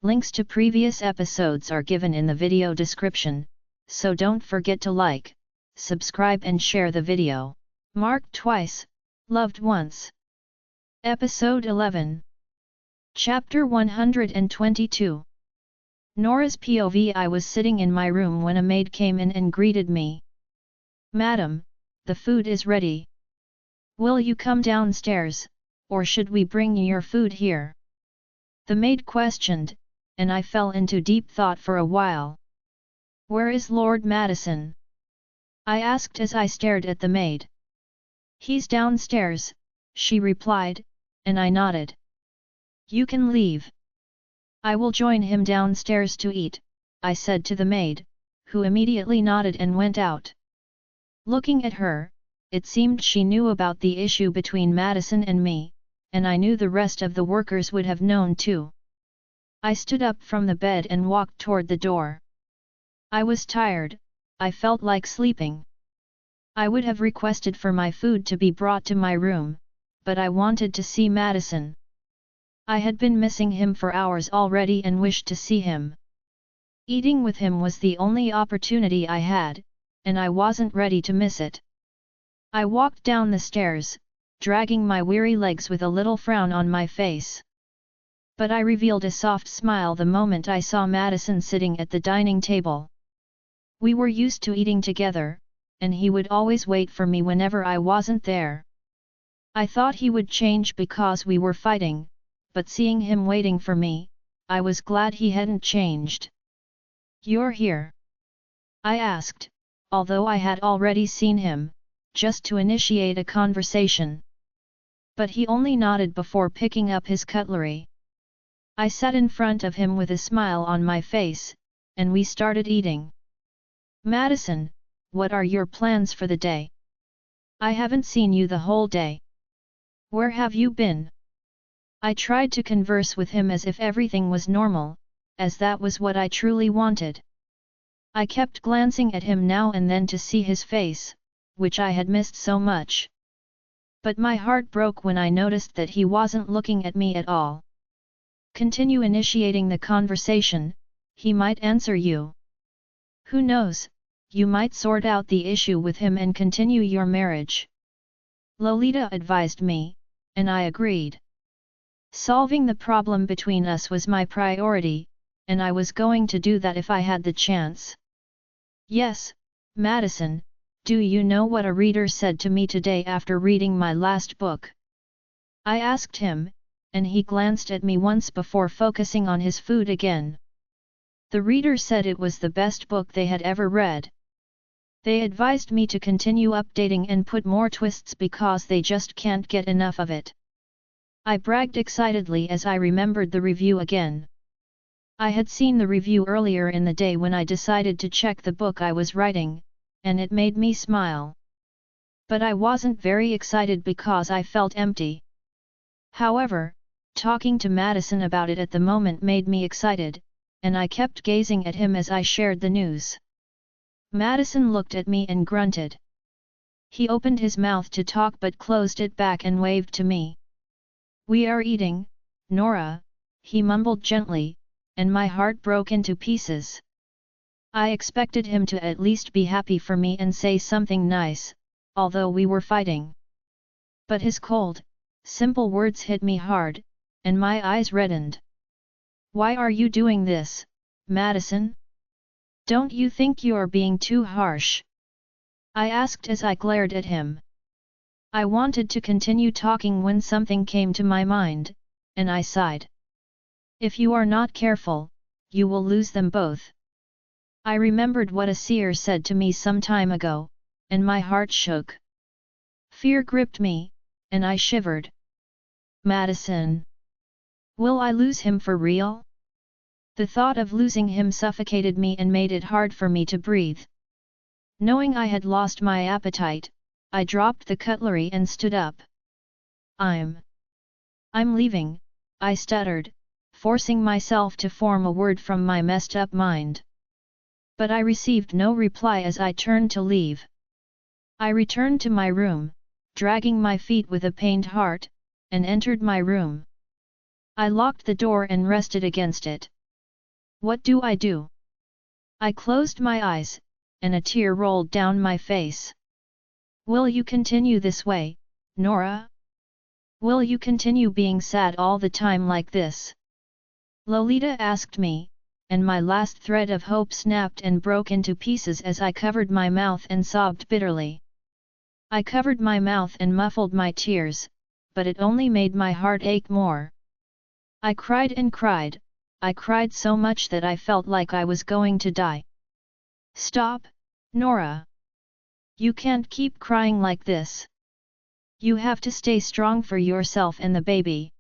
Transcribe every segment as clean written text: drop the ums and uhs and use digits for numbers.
Links to previous episodes are given in the video description, so don't forget to like, subscribe and share the video. Marked twice, loved once. Episode 11. Chapter 122. Nora's POV. I was sitting in my room when a maid came in and greeted me. "Madam, the food is ready. Will you come downstairs, or should we bring your food here?" The maid questioned, and I fell into deep thought for a while. "Where is Lord Madison?" I asked as I stared at the maid. "He's downstairs," she replied, and I nodded. "You can leave. I will join him downstairs to eat," I said to the maid, who immediately nodded and went out. Looking at her, it seemed she knew about the issue between Madison and me, and I knew the rest of the workers would have known too. I stood up from the bed and walked toward the door. I was tired, I felt like sleeping. I would have requested for my food to be brought to my room, but I wanted to see Madison. I had been missing him for hours already and wished to see him. Eating with him was the only opportunity I had, and I wasn't ready to miss it. I walked down the stairs, dragging my weary legs with a little frown on my face. But I revealed a soft smile the moment I saw Madison sitting at the dining table. We were used to eating together, and he would always wait for me whenever I wasn't there. I thought he would change because we were fighting, but seeing him waiting for me, I was glad he hadn't changed. "You're here?" I asked, although I had already seen him, just to initiate a conversation. But he only nodded before picking up his cutlery. I sat in front of him with a smile on my face, and we started eating. "Madison, what are your plans for the day? I haven't seen you the whole day. Where have you been?" I tried to converse with him as if everything was normal, as that was what I truly wanted. I kept glancing at him now and then to see his face, which I had missed so much. But my heart broke when I noticed that he wasn't looking at me at all. "Continue initiating the conversation, he might answer you. Who knows, you might sort out the issue with him and continue your marriage," Lolita advised me, and I agreed. Solving the problem between us was my priority, and I was going to do that if I had the chance. "Yes, Madison, do you know what a reader said to me today after reading my last book?" I asked him, and he glanced at me once before focusing on his food again. The reader said it was the best book they had ever read. They advised me to continue updating and put more twists because they just can't get enough of it. I bragged excitedly as I remembered the review again. I had seen the review earlier in the day when I decided to check the book I was writing, and it made me smile. But I wasn't very excited because I felt empty. However, talking to Madison about it at the moment made me excited, and I kept gazing at him as I shared the news. Madison looked at me and grunted. He opened his mouth to talk but closed it back and waved to me. "We are eating, Nora," he mumbled gently, and my heart broke into pieces. I expected him to at least be happy for me and say something nice, although we were fighting. But his cold, simple words hit me hard, and my eyes reddened. "Why are you doing this, Madison? Don't you think you're being too harsh?" I asked as I glared at him. I wanted to continue talking when something came to my mind, and I sighed. "If you are not careful, you will lose them both." I remembered what a seer said to me some time ago, and my heart shook. Fear gripped me, and I shivered. "Madison. Will I lose him for real?" The thought of losing him suffocated me and made it hard for me to breathe. Knowing I had lost my appetite, I dropped the cutlery and stood up. I'm leaving," I stuttered, forcing myself to form a word from my messed up mind. But I received no reply as I turned to leave. I returned to my room, dragging my feet with a pained heart, and entered my room. I locked the door and rested against it, What do I do? I closed my eyes, and a tear rolled down my face. Will you continue this way, Nora? Will you continue being sad all the time like this? Lolita asked me, and my last thread of hope snapped and broke into pieces as I covered my mouth and sobbed bitterly. I covered my mouth and muffled my tears, but it only made my heart ache more. I cried and cried, I cried so much that I felt like I was going to die. Stop, Nora! You can't keep crying like this. You have to stay strong for yourself and the baby.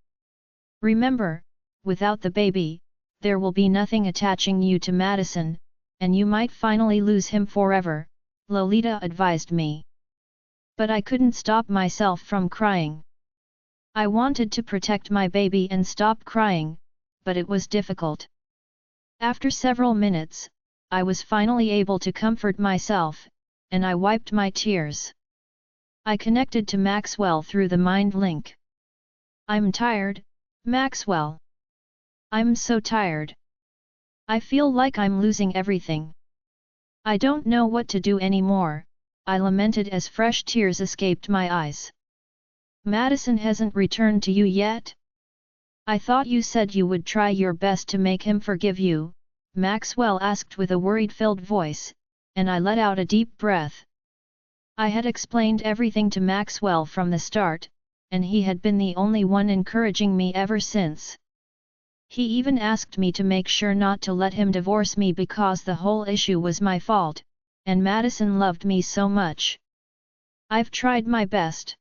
Remember, without the baby, there will be nothing attaching you to Madison, and you might finally lose him forever, Lolita advised me. But I couldn't stop myself from crying. I wanted to protect my baby and stop crying, but it was difficult. After several minutes, I was finally able to comfort myself, and I wiped my tears. I connected to Maxwell through the mind link. I'm tired, Maxwell. I'm so tired. I feel like I'm losing everything. I don't know what to do anymore, I lamented as fresh tears escaped my eyes. Madison hasn't returned to you yet? I thought you said you would try your best to make him forgive you, Maxwell asked with a worried-filled voice, and I let out a deep breath. I had explained everything to Maxwell from the start, and he had been the only one encouraging me ever since. He even asked me to make sure not to let him divorce me because the whole issue was my fault, and Madison loved me so much. I've tried my best.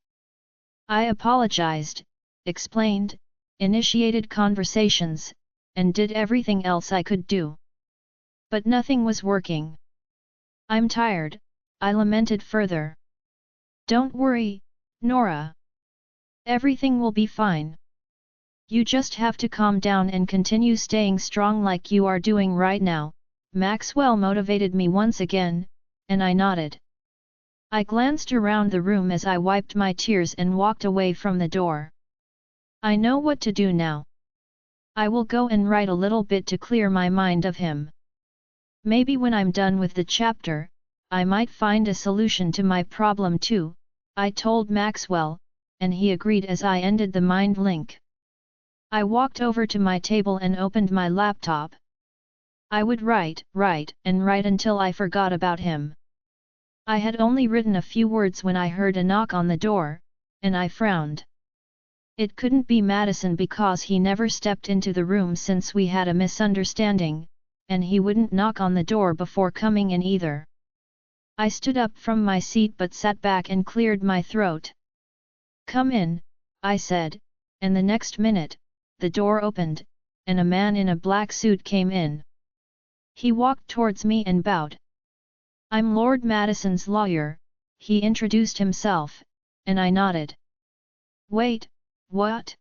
I apologized, explained, initiated conversations, and did everything else I could do. But nothing was working. I'm tired, I lamented further. Don't worry, Nora. Everything will be fine. You just have to calm down and continue staying strong like you are doing right now, Maxwell motivated me once again, and I nodded. I glanced around the room as I wiped my tears and walked away from the door. I know what to do now. I will go and write a little bit to clear my mind of him. Maybe when I'm done with the chapter, I might find a solution to my problem too, I told Maxwell, and he agreed as I ended the mind link. I walked over to my table and opened my laptop. I would write until I forgot about him. I had only written a few words when I heard a knock on the door, and I frowned. It couldn't be Madison because he never stepped into the room since we had a misunderstanding, and he wouldn't knock on the door before coming in either. I stood up from my seat but sat back and cleared my throat. Come in, I said, and the next minute, the door opened, and a man in a black suit came in. He walked towards me and bowed. I'm Lord Madison's lawyer, he introduced himself, and I nodded. Wait, what?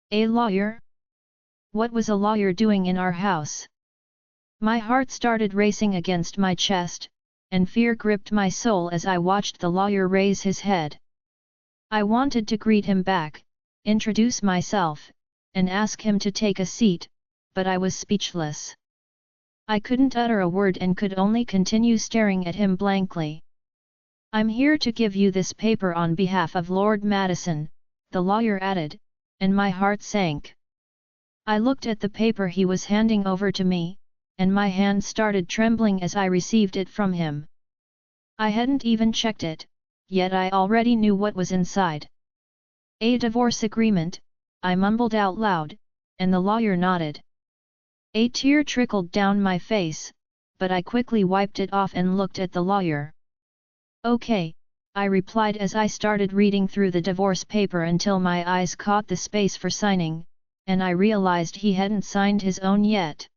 A lawyer? What was a lawyer doing in our house? My heart started racing against my chest, and fear gripped my soul as I watched the lawyer raise his head. I wanted to greet him back, introduce myself, and ask him to take a seat, but I was speechless. I couldn't utter a word and could only continue staring at him blankly. I'm here to give you this paper on behalf of Lord Madison, the lawyer added, and my heart sank. I looked at the paper he was handing over to me, and my hand started trembling as I received it from him. I hadn't even checked it, yet I already knew what was inside. A divorce agreement, I mumbled out loud, and the lawyer nodded. A tear trickled down my face, but I quickly wiped it off and looked at the lawyer. Okay, I replied as I started reading through the divorce paper until my eyes caught the space for signing, and I realized he hadn't signed his own yet.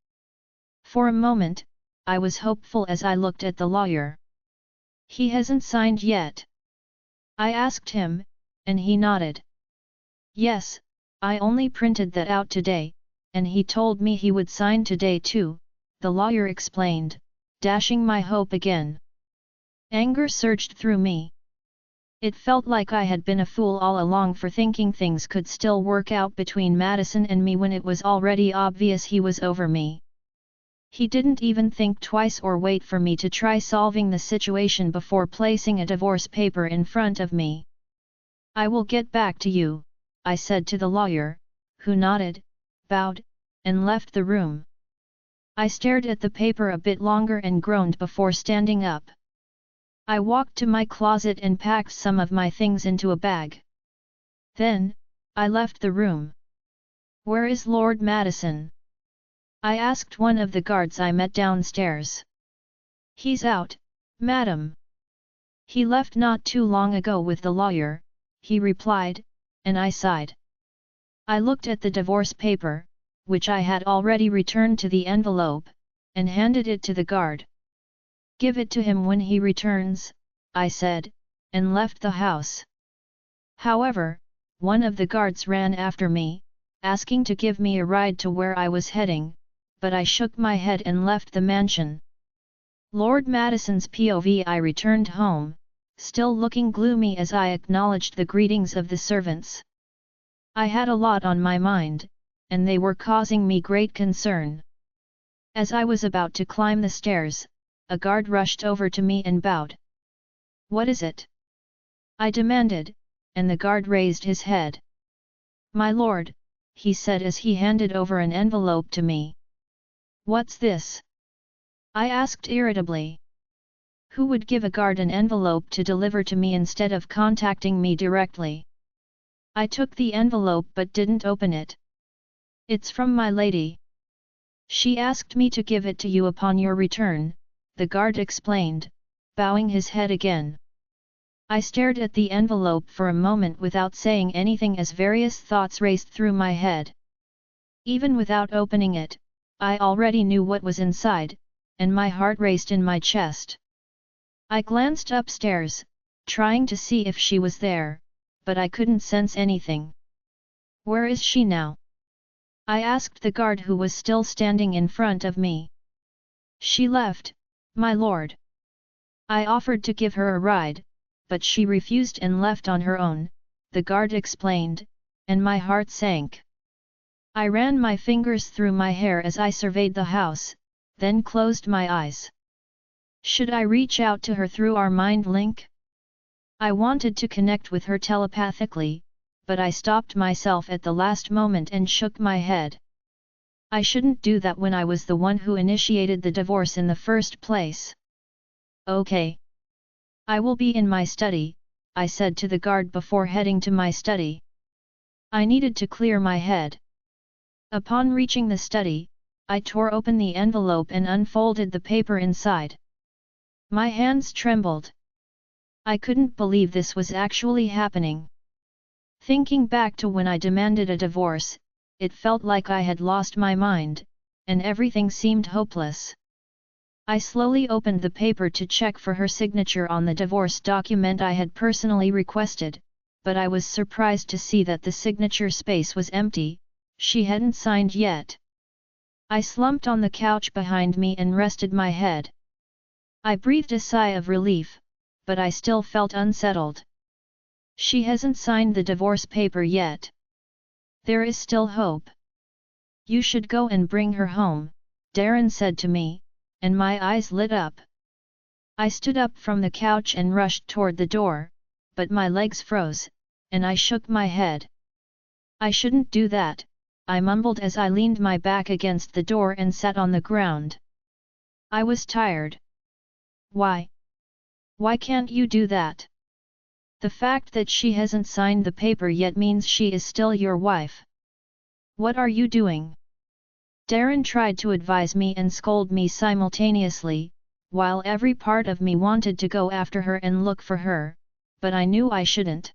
For a moment, I was hopeful as I looked at the lawyer. He hasn't signed yet? I asked him, and he nodded. Yes, I only printed that out today, and he told me he would sign today too, the lawyer explained, dashing my hope again. Anger surged through me. It felt like I had been a fool all along for thinking things could still work out between Madison and me when it was already obvious he was over me. He didn't even think twice or wait for me to try solving the situation before placing a divorce paper in front of me. "I will get back to you," I said to the lawyer, who nodded, bowed, and left the room. I stared at the paper a bit longer and groaned before standing up. I walked to my closet and packed some of my things into a bag. Then, I left the room. "Where is Lord Madison?" I asked one of the guards I met downstairs. "He's out, madam. He left not too long ago with the lawyer," he replied, and I sighed. I looked at the divorce paper, which I had already returned to the envelope, and handed it to the guard. "Give it to him when he returns," I said, and left the house. However, one of the guards ran after me, asking to give me a ride to where I was heading, but I shook my head and left the mansion. Lord Madison's POV. I returned home, still looking gloomy as I acknowledged the greetings of the servants. I had a lot on my mind, and they were causing me great concern. As I was about to climb the stairs, a guard rushed over to me and bowed. "What is it?" I demanded, and the guard raised his head. "My lord," he said as he handed over an envelope to me. "What's this?" I asked irritably. Who would give a guard an envelope to deliver to me instead of contacting me directly? I took the envelope but didn't open it. "It's from my lady. She asked me to give it to you upon your return," the guard explained, bowing his head again. I stared at the envelope for a moment without saying anything as various thoughts raced through my head. Even without opening it, I already knew what was inside, and my heart raced in my chest. I glanced upstairs, trying to see if she was there, but I couldn't sense anything. "Where is she now?" I asked the guard who was still standing in front of me. "She left, my lord." I offered to give her a ride, but she refused and left on her own, the guard explained, and my heart sank. I ran my fingers through my hair as I surveyed the house, then closed my eyes. Should I reach out to her through our mind link? I wanted to connect with her telepathically, but I stopped myself at the last moment and shook my head. I shouldn't do that when I was the one who initiated the divorce in the first place. "Okay. I will be in my study," I said to the guard before heading to my study. I needed to clear my head. Upon reaching the study, I tore open the envelope and unfolded the paper inside. My hands trembled. I couldn't believe this was actually happening. Thinking back to when I demanded a divorce, it felt like I had lost my mind, and everything seemed hopeless. I slowly opened the paper to check for her signature on the divorce document I had personally requested, but I was surprised to see that the signature space was empty. She hadn't signed yet. I slumped on the couch behind me and rested my head. I breathed a sigh of relief, but I still felt unsettled. She hasn't signed the divorce paper yet. There is still hope. "You should go and bring her home," Darren said to me, and my eyes lit up. I stood up from the couch and rushed toward the door, but my legs froze, and I shook my head. "I shouldn't do that," I mumbled as I leaned my back against the door and sat on the ground. I was tired. "Why? Why can't you do that? The fact that she hasn't signed the paper yet means she is still your wife. What are you doing?" Darren tried to advise me and scold me simultaneously, while every part of me wanted to go after her and look for her, but I knew I shouldn't.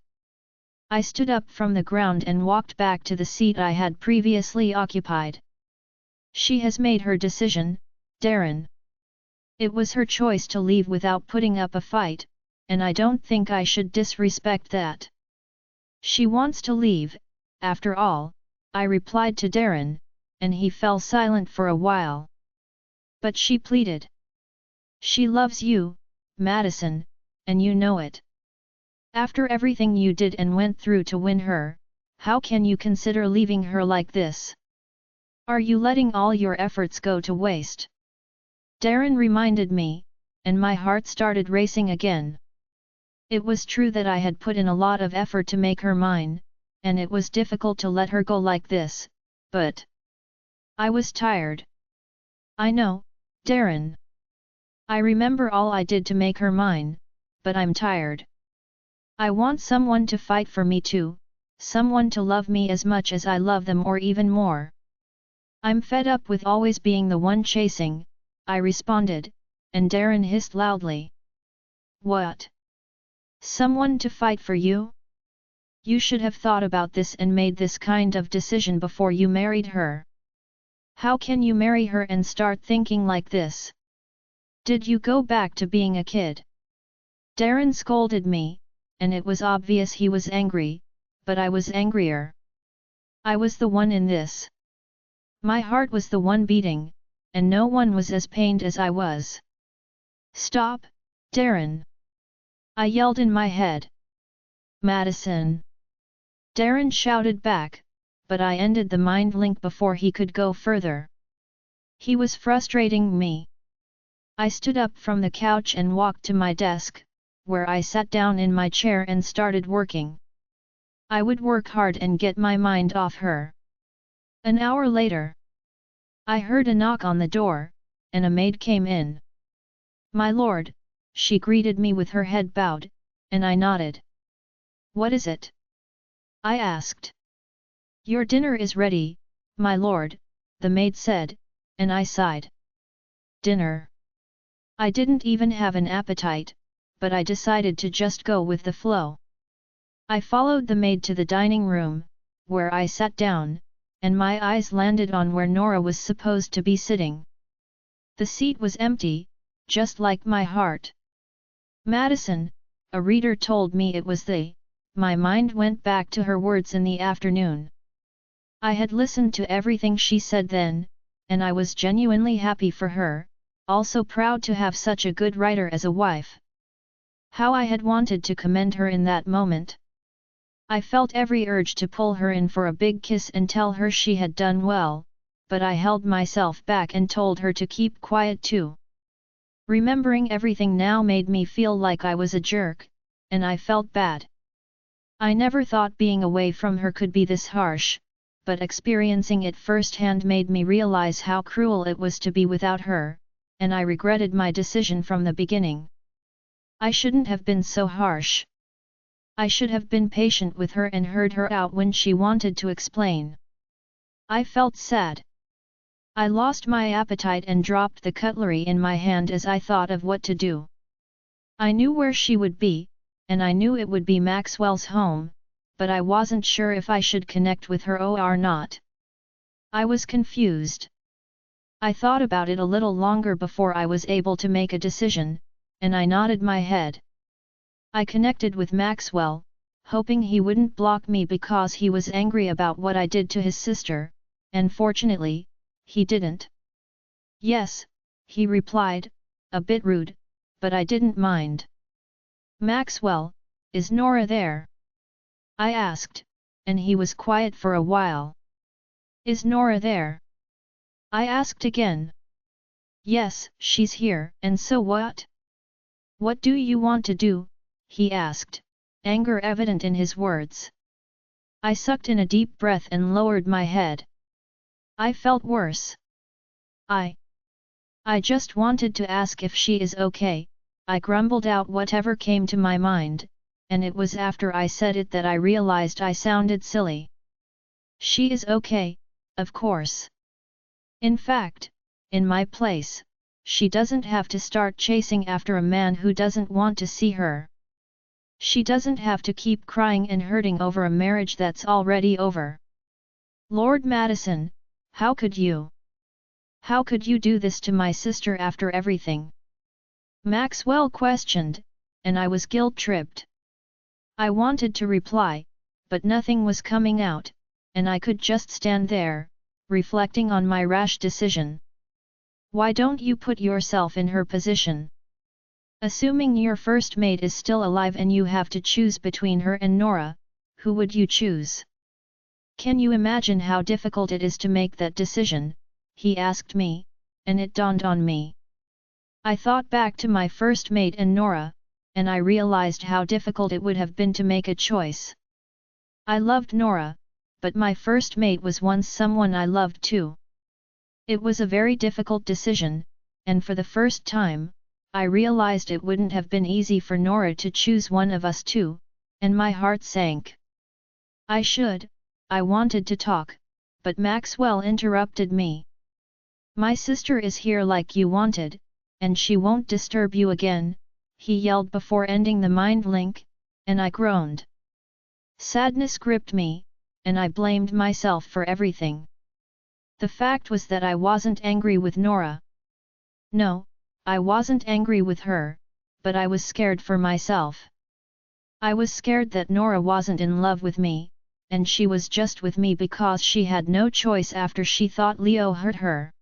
I stood up from the ground and walked back to the seat I had previously occupied. "She has made her decision, Darren. It was her choice to leave without putting up a fight, and I don't think I should disrespect that. She wants to leave, after all," I replied to Darren, and he fell silent for a while. "But she pleaded. She loves you, Madison, and you know it. After everything you did and went through to win her, how can you consider leaving her like this? Are you letting all your efforts go to waste?" Darren reminded me, and my heart started racing again. It was true that I had put in a lot of effort to make her mine, and it was difficult to let her go like this, but I was tired. I know, Darren. I remember all I did to make her mine, but I'm tired. I want someone to fight for me too, someone to love me as much as I love them or even more. I'm fed up with always being the one chasing, I responded, and Darren hissed loudly. What? Someone to fight for you? You should have thought about this and made this kind of decision before you married her. How can you marry her and start thinking like this? Did you go back to being a kid? Darren scolded me, and it was obvious he was angry, but I was angrier. I was the one in this. My heart was the one beating, and no one was as pained as I was. Stop, Darren! I yelled in my head. Madison! Darren shouted back, but I ended the mind link before he could go further. He was frustrating me. I stood up from the couch and walked to my desk, where I sat down in my chair and started working. I would work hard and get my mind off her. An hour later, I heard a knock on the door, and a maid came in. My lord, she greeted me with her head bowed, and I nodded. What is it? I asked. Your dinner is ready, my lord, the maid said, and I sighed. Dinner. I didn't even have an appetite, but I decided to just go with the flow. I followed the maid to the dining room, where I sat down, and my eyes landed on where Nora was supposed to be sitting. The seat was empty, just like my heart. Madison, a reader told me it was my mind went back to her words in the afternoon. I had listened to everything she said then, and I was genuinely happy for her, also proud to have such a good writer as a wife. How I had wanted to commend her in that moment. I felt every urge to pull her in for a big kiss and tell her she had done well, but I held myself back and told her to keep quiet too. Remembering everything now made me feel like I was a jerk, and I felt bad. I never thought being away from her could be this harsh, but experiencing it firsthand made me realize how cruel it was to be without her, and I regretted my decision from the beginning. I shouldn't have been so harsh. I should have been patient with her and heard her out when she wanted to explain. I felt sad. I lost my appetite and dropped the cutlery in my hand as I thought of what to do. I knew where she would be, and I knew it would be Maxwell's home, but I wasn't sure if I should connect with her or not. I was confused. I thought about it a little longer before I was able to make a decision, and I nodded my head. I connected with Maxwell, hoping he wouldn't block me because he was angry about what I did to his sister, and fortunately, he didn't. Yes, he replied, a bit rude, but I didn't mind. Maxwell, is Nora there? I asked, and he was quiet for a while. Is Nora there? I asked again. Yes, she's here, and so what? What do you want to do? He asked, anger evident in his words. I sucked in a deep breath and lowered my head. I felt worse. I just wanted to ask if she is okay, I grumbled out whatever came to my mind, and it was after I said it that I realized I sounded silly. She is okay, of course. In fact, in my place, she doesn't have to start chasing after a man who doesn't want to see her. She doesn't have to keep crying and hurting over a marriage that's already over. Lord Madison, how could you? How could you do this to my sister after everything? Maxwell questioned, and I was guilt-tripped. I wanted to reply, but nothing was coming out, and I could just stand there, reflecting on my rash decision. Why don't you put yourself in her position? Assuming your first mate is still alive and you have to choose between her and Nora, who would you choose? Can you imagine how difficult it is to make that decision? He asked me, and it dawned on me. I thought back to my first mate and Nora, and I realized how difficult it would have been to make a choice. I loved Nora, but my first mate was once someone I loved too. It was a very difficult decision, and for the first time, I realized it wouldn't have been easy for Nora to choose one of us two, and my heart sank. I wanted to talk, but Maxwell interrupted me. My sister is here like you wanted, and she won't disturb you again, he yelled before ending the mind link, and I groaned. Sadness gripped me, and I blamed myself for everything. The fact was that I wasn't angry with Nora. No, I wasn't angry with her, but I was scared for myself. I was scared that Nora wasn't in love with me, and she was just with me because she had no choice after she thought Leo hurt her.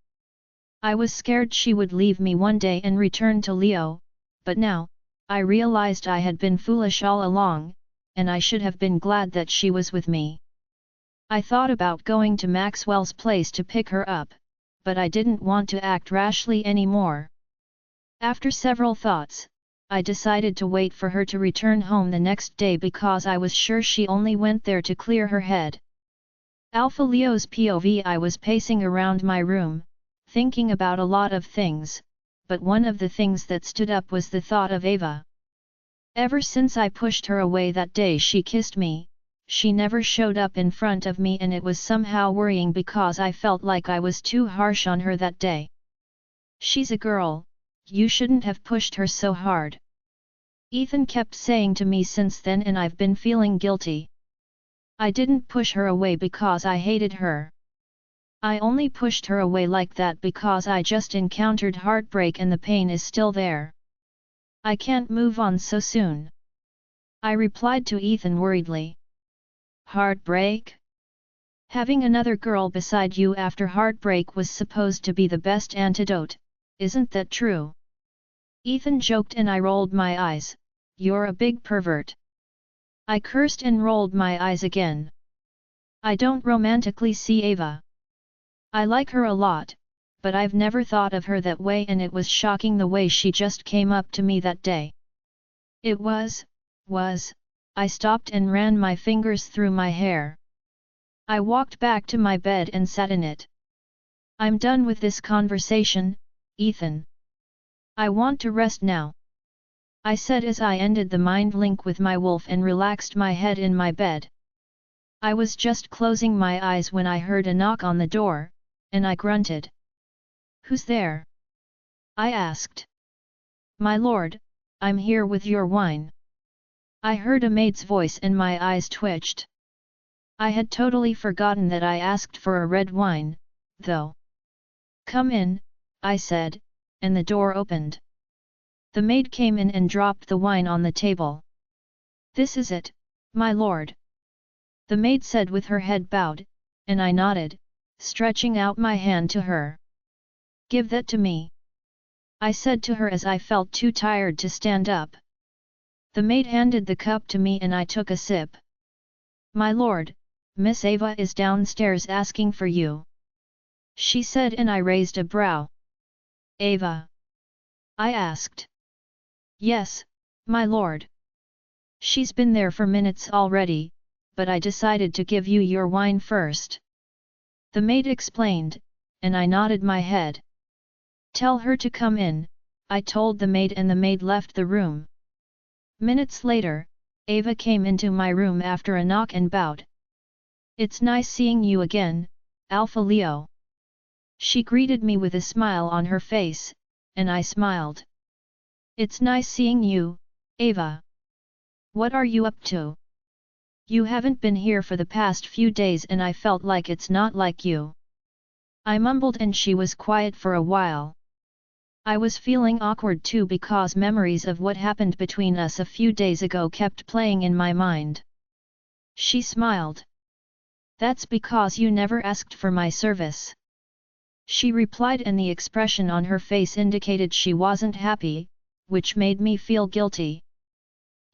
I was scared she would leave me one day and return to Leo, but now, I realized I had been foolish all along, and I should have been glad that she was with me. I thought about going to Maxwell's place to pick her up, but I didn't want to act rashly anymore. After several thoughts, I decided to wait for her to return home the next day because I was sure she only went there to clear her head. Alpha Leo's POV. I was pacing around my room, thinking about a lot of things, but one of the things that stood up was the thought of Ava. Ever since I pushed her away that day she kissed me, she never showed up in front of me, and it was somehow worrying because I felt like I was too harsh on her that day. She's a girl, you shouldn't have pushed her so hard. Ethan kept saying to me since then, and I've been feeling guilty. I didn't push her away because I hated her. I only pushed her away like that because I just encountered heartbreak and the pain is still there. I can't move on so soon. I replied to Ethan worriedly. Heartbreak? Having another girl beside you after heartbreak was supposed to be the best antidote, isn't that true? Ethan joked and I rolled my eyes. You're a big pervert. I cursed and rolled my eyes again. I don't romantically see Ava. I like her a lot, but I've never thought of her that way, and it was shocking the way she just came up to me that day. It was, I stopped and ran my fingers through my hair. I walked back to my bed and sat in it. I'm done with this conversation, Ethan. I want to rest now. I said as I ended the mind link with my wolf and relaxed my head in my bed. I was just closing my eyes when I heard a knock on the door, and I grunted. Who's there? I asked. My lord, I'm here with your wine. I heard a maid's voice and my eyes twitched. I had totally forgotten that I asked for a red wine, though. Come in, I said, and the door opened. The maid came in and dropped the wine on the table. This is it, my lord. The maid said with her head bowed, and I nodded, stretching out my hand to her. Give that to me. I said to her as I felt too tired to stand up. The maid handed the cup to me and I took a sip. My lord, Miss Ava is downstairs asking for you. She said, and I raised a brow. Ava? I asked. Yes, my lord. She's been there for minutes already, but I decided to give you your wine first. The maid explained, and I nodded my head. Tell her to come in, I told the maid, and the maid left the room. Minutes later, Ava came into my room after a knock and bowed. It's nice seeing you again, Alpha Leo. She greeted me with a smile on her face, and I smiled. It's nice seeing you, Ava. What are you up to? You haven't been here for the past few days and I felt like it's not like you. I mumbled and she was quiet for a while. I was feeling awkward too because memories of what happened between us a few days ago kept playing in my mind. She smiled. That's because you never asked for my service. She replied, and the expression on her face indicated she wasn't happy, which made me feel guilty.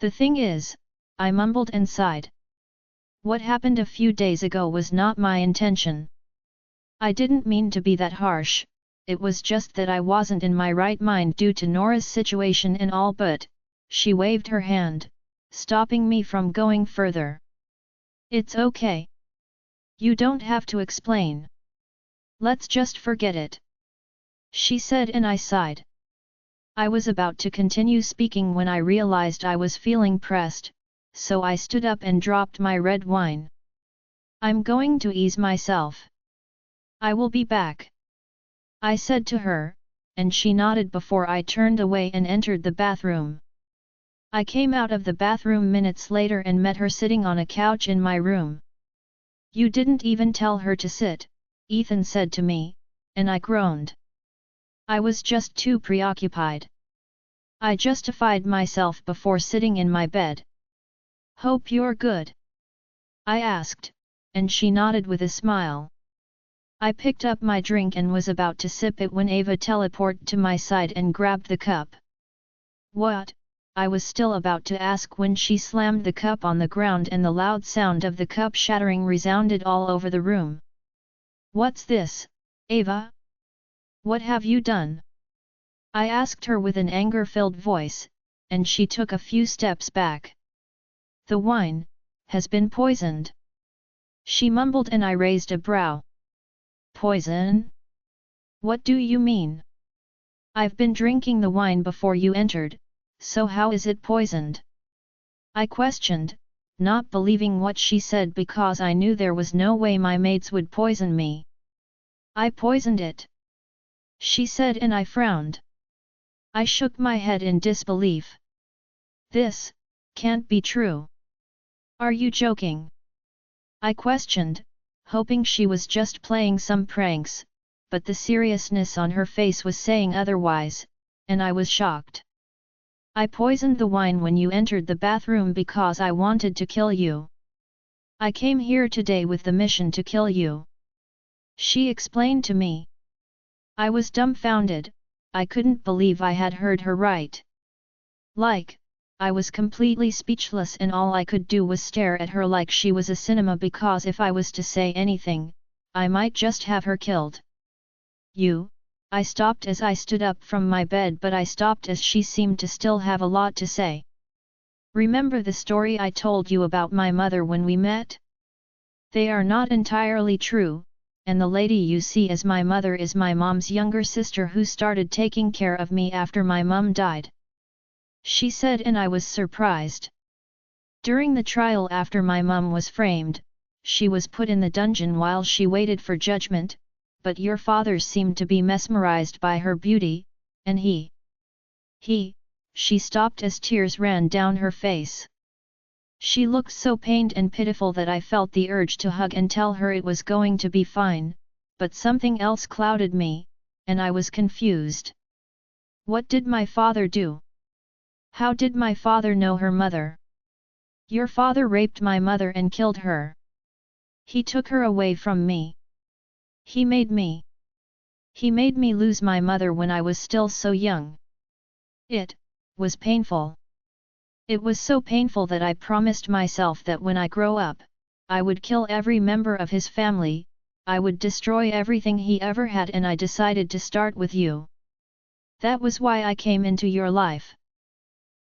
The thing is, I mumbled and sighed. What happened a few days ago was not my intention. I didn't mean to be that harsh, it was just that I wasn't in my right mind due to Nora's situation and all, but, she waved her hand, stopping me from going further. It's okay. You don't have to explain. Let's just forget it. She said, and I sighed. I was about to continue speaking when I realized I was feeling pressed, so I stood up and dropped my red wine. I'm going to ease myself. I will be back, I said to her, and she nodded before I turned away and entered the bathroom. I came out of the bathroom minutes later and met her sitting on a couch in my room. You didn't even tell her to sit, Ethan said to me, and I groaned. I was just too preoccupied. I justified myself before sitting in my bed. Hope you're good, I asked, and she nodded with a smile. I picked up my drink and was about to sip it when Ava teleported to my side and grabbed the cup. What? I was still about to ask when she slammed the cup on the ground and the loud sound of the cup shattering resounded all over the room. What's this, Ava? What have you done? I asked her with an anger-filled voice, and she took a few steps back. The wine has been poisoned, she mumbled, and I raised a brow. Poison? What do you mean? I've been drinking the wine before you entered, so how is it poisoned? I questioned, not believing what she said because I knew there was no way my mates would poison me. I poisoned it, she said, and I frowned. I shook my head in disbelief. This can't be true. Are you joking? I questioned, hoping she was just playing some pranks, but the seriousness on her face was saying otherwise, and I was shocked. I poisoned the wine when you entered the bathroom because I wanted to kill you. I came here today with the mission to kill you, she explained to me. I was dumbfounded, I couldn't believe I had heard her right. I was completely speechless, and all I could do was stare at her like she was a cinema, because if I was to say anything, I might just have her killed. You? I stopped as I stood up from my bed, but I stopped as she seemed to still have a lot to say. Remember the story I told you about my mother when we met? They are not entirely true, and the lady you see as my mother is my mom's younger sister who started taking care of me after my mom died, she said, and I was surprised. During the trial after my mom was framed, she was put in the dungeon while she waited for judgment, but your father seemed to be mesmerized by her beauty, and she stopped as tears ran down her face. She looked so pained and pitiful that I felt the urge to hug and tell her it was going to be fine, but something else clouded me, and I was confused. What did my father do? How did my father know her mother? Your father raped my mother and killed her. He took her away from me. He made me lose my mother when I was still so young. It was painful. It was so painful that I promised myself that when I grow up, I would kill every member of his family, I would destroy everything he ever had, and I decided to start with you. That was why I came into your life,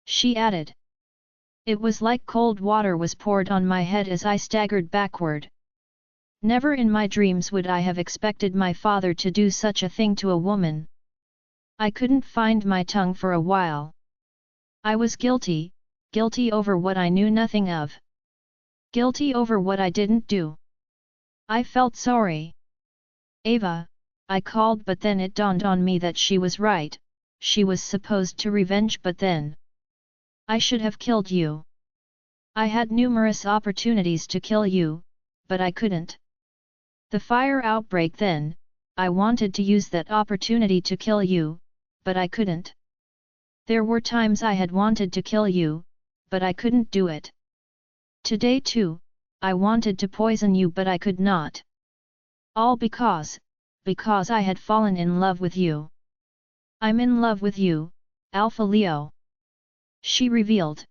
she added. It was like cold water was poured on my head as I staggered backward. Never in my dreams would I have expected my father to do such a thing to a woman. I couldn't find my tongue for a while. I was guilty over what I knew nothing of. Guilty over what I didn't do. I felt sorry. Ava, I called, but then it dawned on me that she was right, she was supposed to revenge, but then I should have killed you. I had numerous opportunities to kill you, but I couldn't. The fire outbreak then, I wanted to use that opportunity to kill you, but I couldn't. There were times I had wanted to kill you, but I couldn't do it. Today too, I wanted to poison you, but I could not. All because I had fallen in love with you. I'm in love with you, Alpha Leo, she revealed.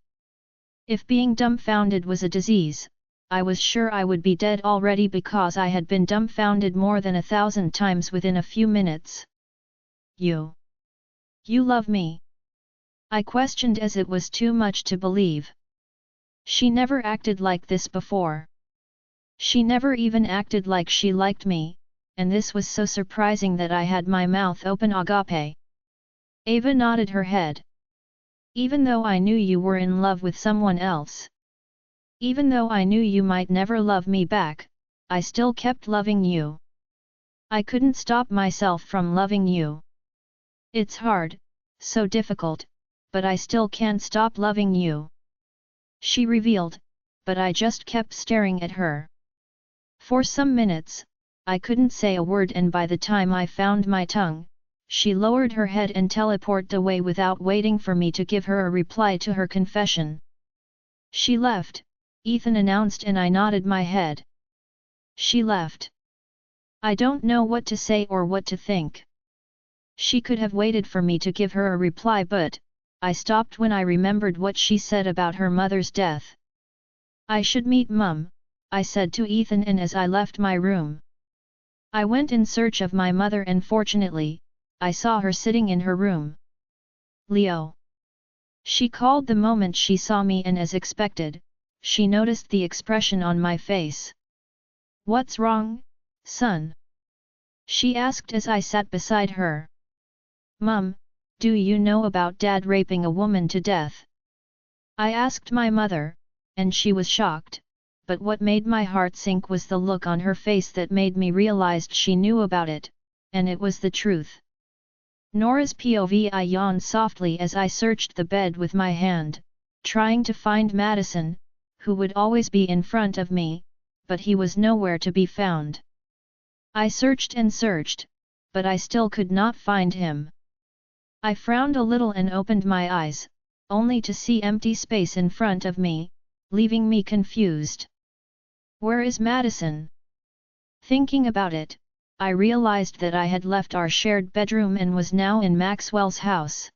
If being dumbfounded was a disease, I was sure I would be dead already, because I had been dumbfounded more than 1,000 times within a few minutes. You love me? I questioned as it was too much to believe. She never acted like this before. She never even acted like she liked me, and this was so surprising that I had my mouth open. Agape. Ava nodded her head. Even though I knew you were in love with someone else. Even though I knew you might never love me back, I still kept loving you. I couldn't stop myself from loving you. It's hard, so difficult, but I still can't stop loving you. She revealed, but I just kept staring at her. For some minutes, I couldn't say a word, and by the time I found my tongue, she lowered her head and teleported away without waiting for me to give her a reply to her confession. She left, Ethan announced, and I nodded my head. She left. I don't know what to say or what to think. She could have waited for me to give her a reply, but I stopped when I remembered what she said about her mother's death. I should meet Mum, I said to Ethan, and as I left my room, I went in search of my mother, and fortunately, I saw her sitting in her room. Leo. She called the moment she saw me, and as expected, she noticed the expression on my face. What's wrong, son? She asked as I sat beside her. Mum, do you know about Dad raping a woman to death? I asked my mother, and she was shocked, but what made my heart sink was the look on her face that made me realize she knew about it, and it was the truth. Nora's POV. I yawned softly as I searched the bed with my hand, trying to find Madison, who would always be in front of me, but he was nowhere to be found. I searched and searched, but I still could not find him. I frowned a little and opened my eyes, only to see empty space in front of me, leaving me confused. Where is Madison? Thinking about it, I realized that I had left our shared bedroom and was now in Maxwell's house.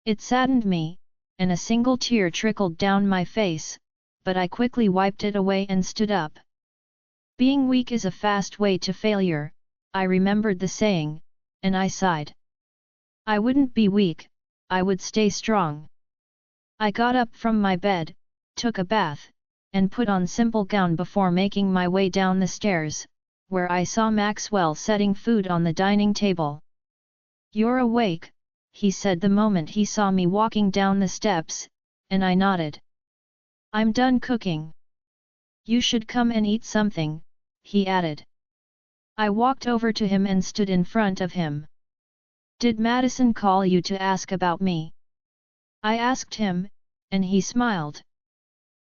It saddened me, and a single tear trickled down my face, but I quickly wiped it away and stood up. Being weak is a fast way to failure, I remembered the saying, and I sighed. I wouldn't be weak, I would stay strong. I got up from my bed, took a bath, and put on simple gown before making my way down the stairs, where I saw Maxwell setting food on the dining table. You're awake, he said the moment he saw me walking down the steps, and I nodded. I'm done cooking. You should come and eat something, he added. I walked over to him and stood in front of him. Did Madison call you to ask about me? I asked him, and he smiled.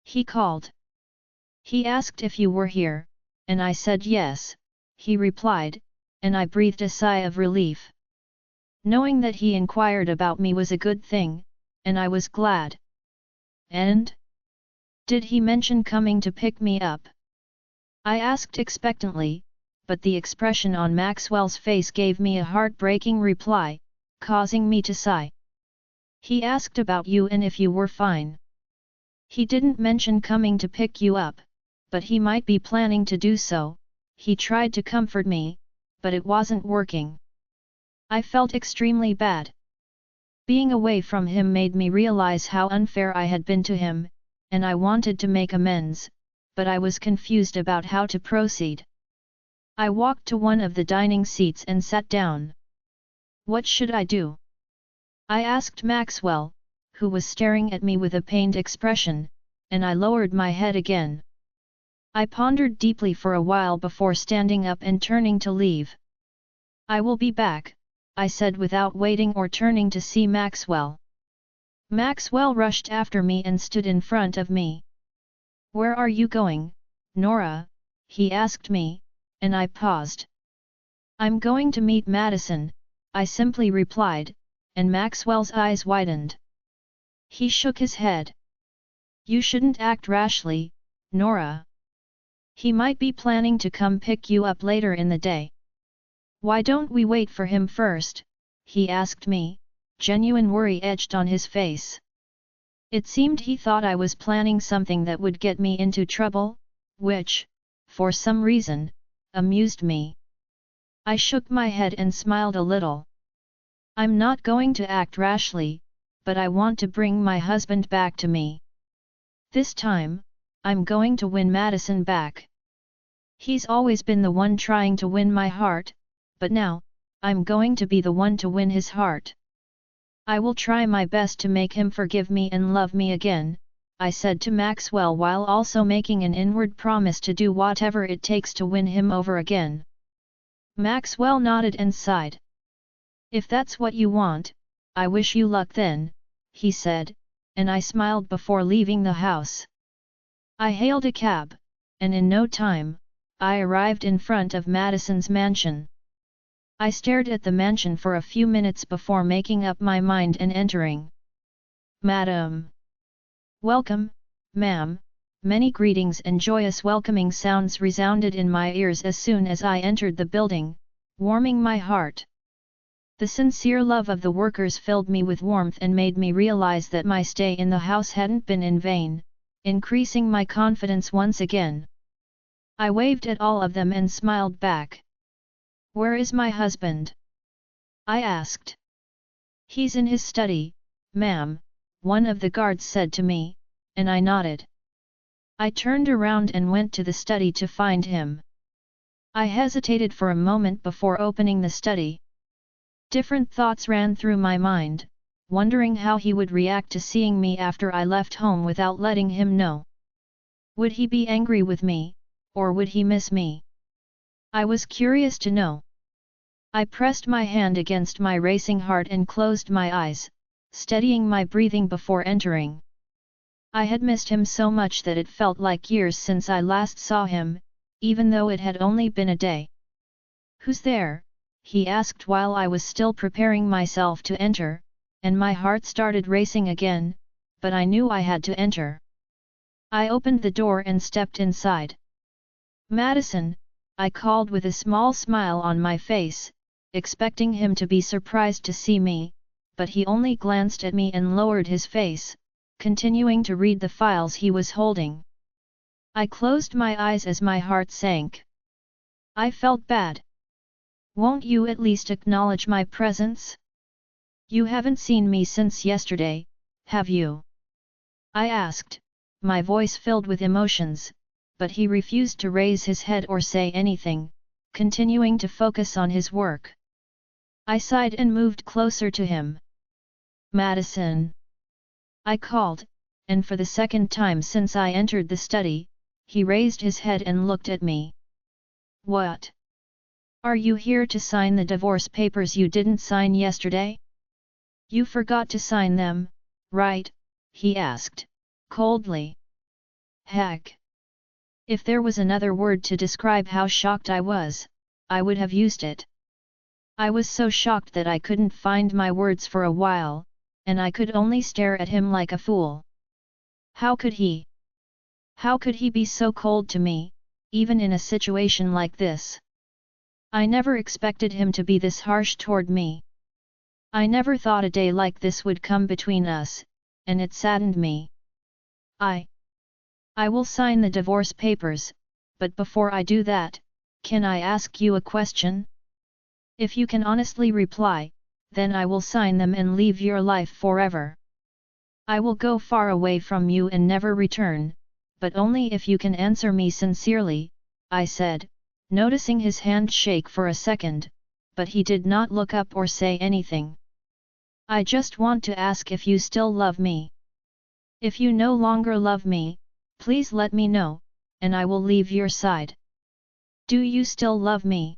He called. He asked if you were here, and I said yes, he replied, and I breathed a sigh of relief. Knowing that he inquired about me was a good thing, and I was glad. And? Did he mention coming to pick me up? I asked expectantly, but the expression on Maxwell's face gave me a heartbreaking reply, causing me to sigh. He asked about you and if you were fine. He didn't mention coming to pick you up, but he might be planning to do so. He tried to comfort me, but it wasn't working. I felt extremely bad. Being away from him made me realize how unfair I had been to him, and I wanted to make amends, but I was confused about how to proceed. I walked to one of the dining seats and sat down. What should I do? I asked Maxwell, who was staring at me with a pained expression, and I lowered my head again. I pondered deeply for a while before standing up and turning to leave. I will be back, I said without waiting or turning to see Maxwell. Maxwell rushed after me and stood in front of me. Where are you going, Nora? He asked me, and I paused. I'm going to meet Madison, I simply replied, and Maxwell's eyes widened. He shook his head. You shouldn't act rashly, Nora. He might be planning to come pick you up later in the day. Why don't we wait for him first? He asked me, genuine worry etched on his face. It seemed he thought I was planning something that would get me into trouble, which, for some reason, amused me. I shook my head and smiled a little. I'm not going to act rashly, but I want to bring my husband back to me. This time, I'm going to win Madison back. He's always been the one trying to win my heart, but now, I'm going to be the one to win his heart. I will try my best to make him forgive me and love me again, I said to Maxwell while also making an inward promise to do whatever it takes to win him over again. Maxwell nodded and sighed. If that's what you want, I wish you luck then, he said, and I smiled before leaving the house. I hailed a cab, and in no time, I arrived in front of Madison's mansion. I stared at the mansion for a few minutes before making up my mind and entering. Madam. Welcome, ma'am. Many greetings and joyous welcoming sounds resounded in my ears as soon as I entered the building, warming my heart. The sincere love of the workers filled me with warmth and made me realize that my stay in the house hadn't been in vain, increasing my confidence once again. I waved at all of them and smiled back. Where is my husband? I asked. He's in his study, ma'am, one of the guards said to me, and I nodded. I turned around and went to the study to find him. I hesitated for a moment before opening the study. Different thoughts ran through my mind, wondering how he would react to seeing me after I left home without letting him know. Would he be angry with me, or would he miss me? I was curious to know. I pressed my hand against my racing heart and closed my eyes, steadying my breathing before entering. I had missed him so much that it felt like years since I last saw him, even though it had only been a day. Who's there? He asked while I was still preparing myself to enter, and my heart started racing again, but I knew I had to enter. I opened the door and stepped inside. Madison, I called with a small smile on my face, expecting him to be surprised to see me, but he only glanced at me and lowered his face, continuing to read the files he was holding. I closed my eyes as my heart sank. I felt bad. Won't you at least acknowledge my presence? You haven't seen me since yesterday, have you? I asked, my voice filled with emotions, but he refused to raise his head or say anything, continuing to focus on his work. I sighed and moved closer to him. Madison. I called, and for the second time since I entered the study, he raised his head and looked at me. What? Are you here to sign the divorce papers you didn't sign yesterday? You forgot to sign them, right? He asked, coldly. Heck! If there was another word to describe how shocked I was, I would have used it. I was so shocked that I couldn't find my words for a while, and I could only stare at him like a fool. How could he? How could he be so cold to me, even in a situation like this? I never expected him to be this harsh toward me. I never thought a day like this would come between us, and it saddened me. I will sign the divorce papers, but before I do that, can I ask you a question? If you can honestly reply, then I will sign them and leave your life forever. I will go far away from you and never return, but only if you can answer me sincerely, I said, noticing his hand shake for a second, but he did not look up or say anything. I just want to ask if you still love me. If you no longer love me, please let me know, and I will leave your side. Do you still love me?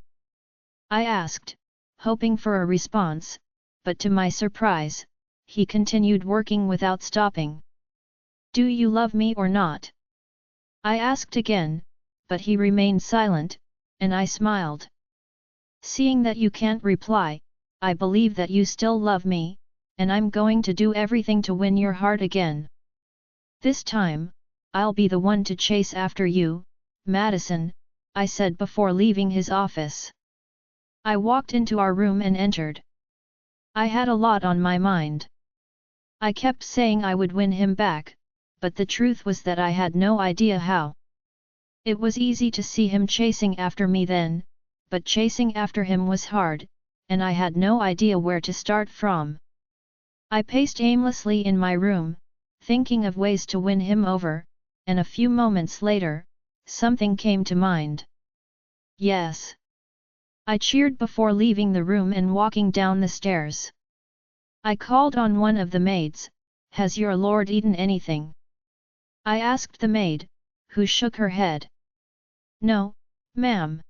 I asked, hoping for a response, but to my surprise, he continued working without stopping. Do you love me or not? I asked again, but he remained silent, and I smiled. Seeing that you can't reply, I believe that you still love me, and I'm going to do everything to win your heart again. This time, I'll be the one to chase after you, Madison, I said before leaving his office. I walked into our room and entered. I had a lot on my mind. I kept saying I would win him back, but the truth was that I had no idea how. It was easy to see him chasing after me then, but chasing after him was hard, and I had no idea where to start from. I paced aimlessly in my room, thinking of ways to win him over, and a few moments later, something came to mind. Yes. I cheered before leaving the room and walking down the stairs. I called on one of the maids. "Has your lord eaten anything?" I asked the maid, who shook her head. "No, ma'am.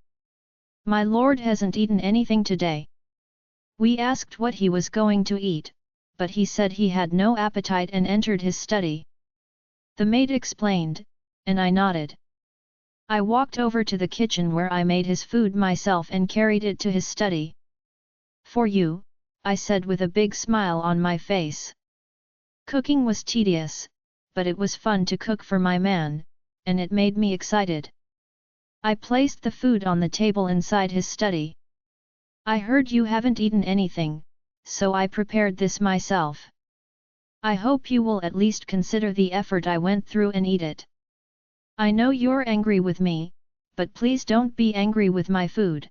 My lord hasn't eaten anything today." We asked what he was going to eat, but he said he had no appetite and entered his study. The maid explained, and I nodded. I walked over to the kitchen where I made his food myself and carried it to his study. "For you," I said with a big smile on my face. Cooking was tedious, but it was fun to cook for my man, and it made me excited. I placed the food on the table inside his study. "I heard you haven't eaten anything, so I prepared this myself. I hope you will at least consider the effort I went through and eat it. I know you're angry with me, but please don't be angry with my food,"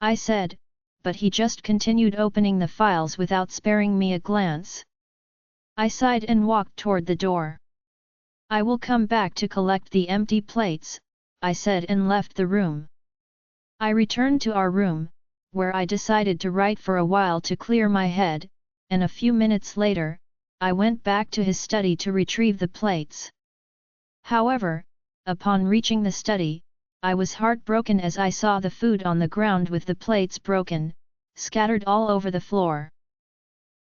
I said, but he just continued opening the files without sparing me a glance. I sighed and walked toward the door. "I will come back to collect the empty plates," I said and left the room. I returned to our room, where I decided to write for a while to clear my head, and a few minutes later, I went back to his study to retrieve the plates. However, upon reaching the study, I was heartbroken as I saw the food on the ground with the plates broken, scattered all over the floor.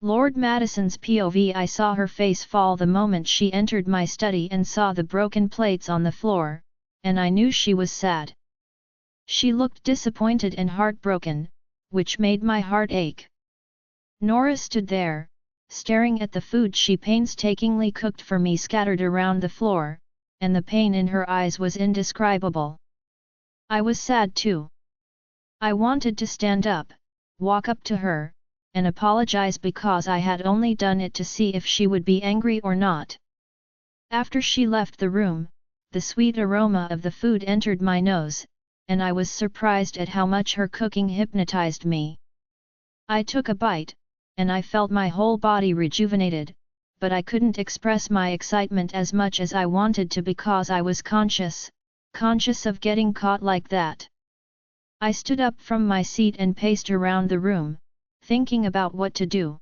Lord Madison's POV. I saw her face fall the moment she entered my study and saw the broken plates on the floor, and I knew she was sad. She looked disappointed and heartbroken, which made my heart ache. Nora stood there, staring at the food she painstakingly cooked for me scattered around the floor, and the pain in her eyes was indescribable. I was sad too. I wanted to stand up, walk up to her, and apologize because I had only done it to see if she would be angry or not. After she left the room, the sweet aroma of the food entered my nose, and I was surprised at how much her cooking hypnotized me. I took a bite, and I felt my whole body rejuvenated, but I couldn't express my excitement as much as I wanted to because I was conscious of getting caught like that. I stood up from my seat and paced around the room, thinking about what to do.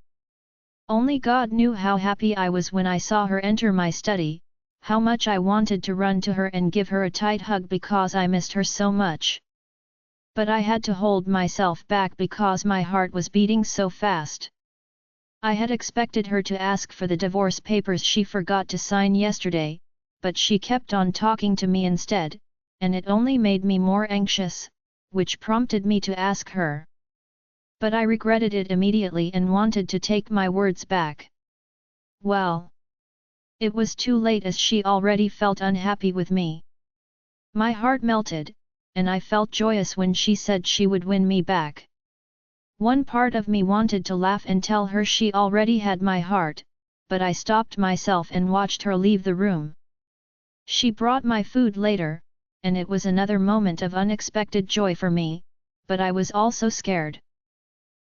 Only God knew how happy I was when I saw her enter my study, how much I wanted to run to her and give her a tight hug because I missed her so much. But I had to hold myself back because my heart was beating so fast. I had expected her to ask for the divorce papers she forgot to sign yesterday, but she kept on talking to me instead, and it only made me more anxious, which prompted me to ask her. But I regretted it immediately and wanted to take my words back. Well, it was too late as she already felt unhappy with me. My heart melted, and I felt joyous when she said she would win me back. One part of me wanted to laugh and tell her she already had my heart, but I stopped myself and watched her leave the room. She brought my food later, and it was another moment of unexpected joy for me, but I was also scared.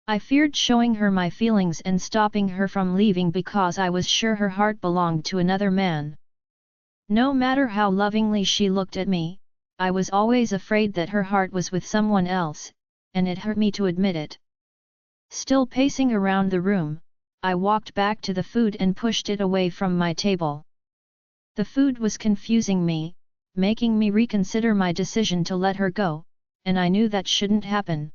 I feared showing her my feelings and stopping her from leaving because I was sure her heart belonged to another man. No matter how lovingly she looked at me, I was always afraid that her heart was with someone else, and it hurt me to admit it. Still pacing around the room, I walked back to the food and pushed it away from my table. The food was confusing me, making me reconsider my decision to let her go, and I knew that shouldn't happen.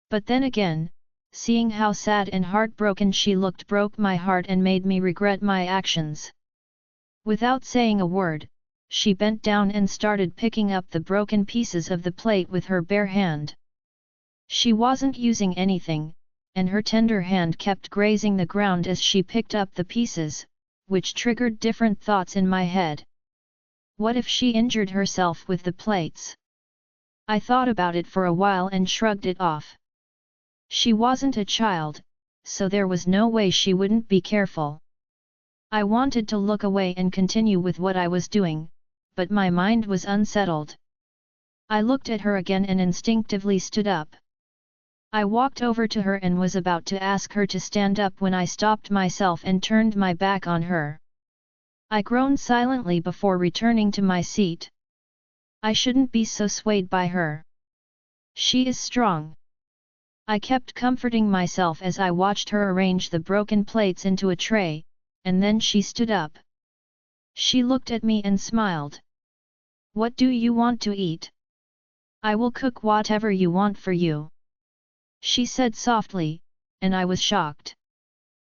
But then again, seeing how sad and heartbroken she looked broke my heart and made me regret my actions. Without saying a word, she bent down and started picking up the broken pieces of the plate with her bare hand. She wasn't using anything, and her tender hand kept grazing the ground as she picked up the pieces, which triggered different thoughts in my head. What if she injured herself with the plates? I thought about it for a while and shrugged it off. She wasn't a child, so there was no way she wouldn't be careful. I wanted to look away and continue with what I was doing, but my mind was unsettled. I looked at her again and instinctively stood up. I walked over to her and was about to ask her to stand up when I stopped myself and turned my back on her. I groaned silently before returning to my seat. I shouldn't be so swayed by her. She is strong. I kept comforting myself as I watched her arrange the broken plates into a tray, and then she stood up. She looked at me and smiled. What do you want to eat? I will cook whatever you want for you. She said softly, and I was shocked.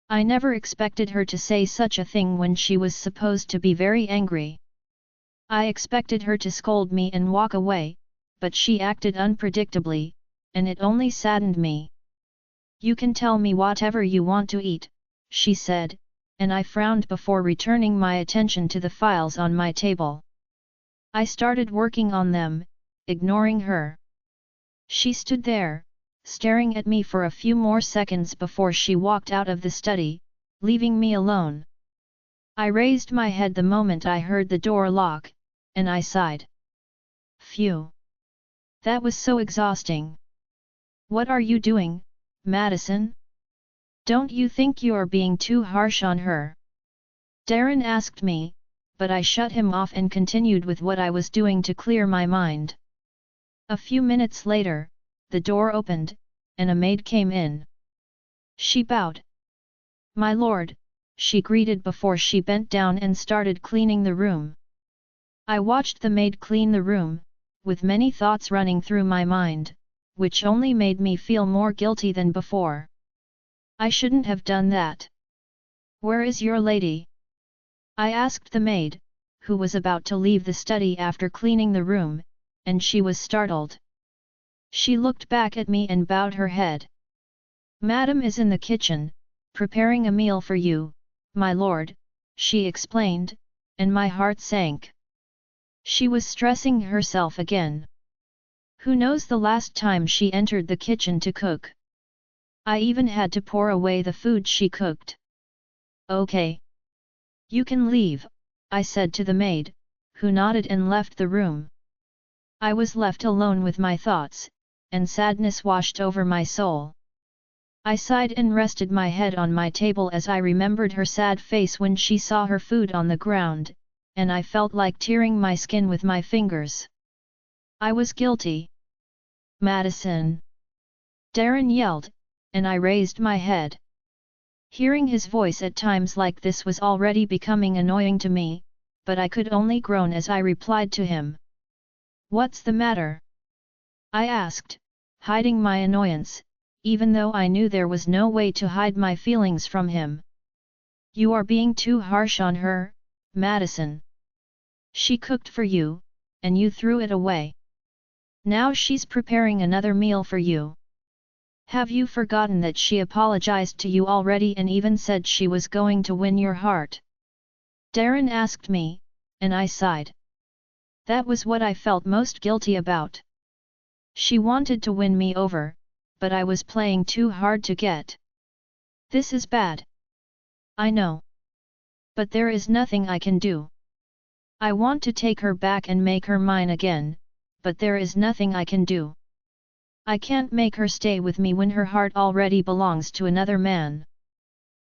I never expected her to say such a thing when she was supposed to be very angry. I expected her to scold me and walk away, but she acted unpredictably, and it only saddened me. You can tell me whatever you want to eat, she said, and I frowned before returning my attention to the files on my table. I started working on them, ignoring her. She stood there, staring at me for a few more seconds before she walked out of the study, leaving me alone. I raised my head the moment I heard the door lock, and I sighed. Phew! That was so exhausting. What are you doing, Madison? Don't you think you're being too harsh on her? Darren asked me, but I shut him off and continued with what I was doing to clear my mind. A few minutes later, the door opened, and a maid came in. She bowed. My lord, she greeted before she bent down and started cleaning the room. I watched the maid clean the room, with many thoughts running through my mind, which only made me feel more guilty than before. I shouldn't have done that. Where is your lady? I asked the maid, who was about to leave the study after cleaning the room, and she was startled. She looked back at me and bowed her head. Madam is in the kitchen, preparing a meal for you, my lord, she explained, and my heart sank. She was stressing herself again. Who knows the last time she entered the kitchen to cook? I even had to pour away the food she cooked. Okay. You can leave, I said to the maid, who nodded and left the room. I was left alone with my thoughts, and sadness washed over my soul. I sighed and rested my head on my table as I remembered her sad face when she saw her food on the ground, and I felt like tearing my skin with my fingers. I was guilty. Madison! Darren yelled, and I raised my head. Hearing his voice at times like this was already becoming annoying to me, but I could only groan as I replied to him. What's the matter? I asked, hiding my annoyance, even though I knew there was no way to hide my feelings from him. You are being too harsh on her, Madison. She cooked for you, and you threw it away. Now she's preparing another meal for you. Have you forgotten that she apologized to you already and even said she was going to win your heart? Darren asked me, and I sighed. That was what I felt most guilty about. She wanted to win me over, but I was playing too hard to get. This is bad. I know. But there is nothing I can do. I want to take her back and make her mine again, but there is nothing I can do. I can't make her stay with me when her heart already belongs to another man.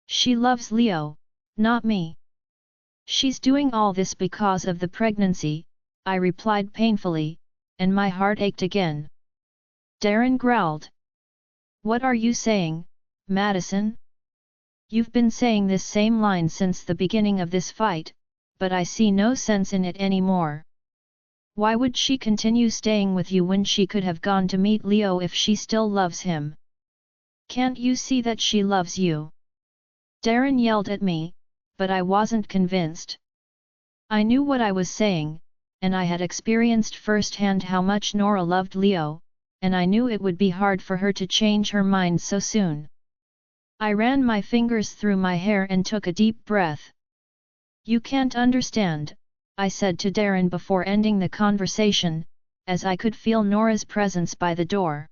She loves Leo, not me. She's doing all this because of the pregnancy, I replied painfully, and my heart ached again. Darren growled. What are you saying, Madison? You've been saying this same line since the beginning of this fight, but I see no sense in it anymore. Why would she continue staying with you when she could have gone to meet Leo if she still loves him? Can't you see that she loves you? Darren yelled at me, but I wasn't convinced. I knew what I was saying, and I had experienced firsthand how much Nora loved Leo, and I knew it would be hard for her to change her mind so soon. I ran my fingers through my hair and took a deep breath. You can't understand, I said to Darren before ending the conversation, as I could feel Nora's presence by the door.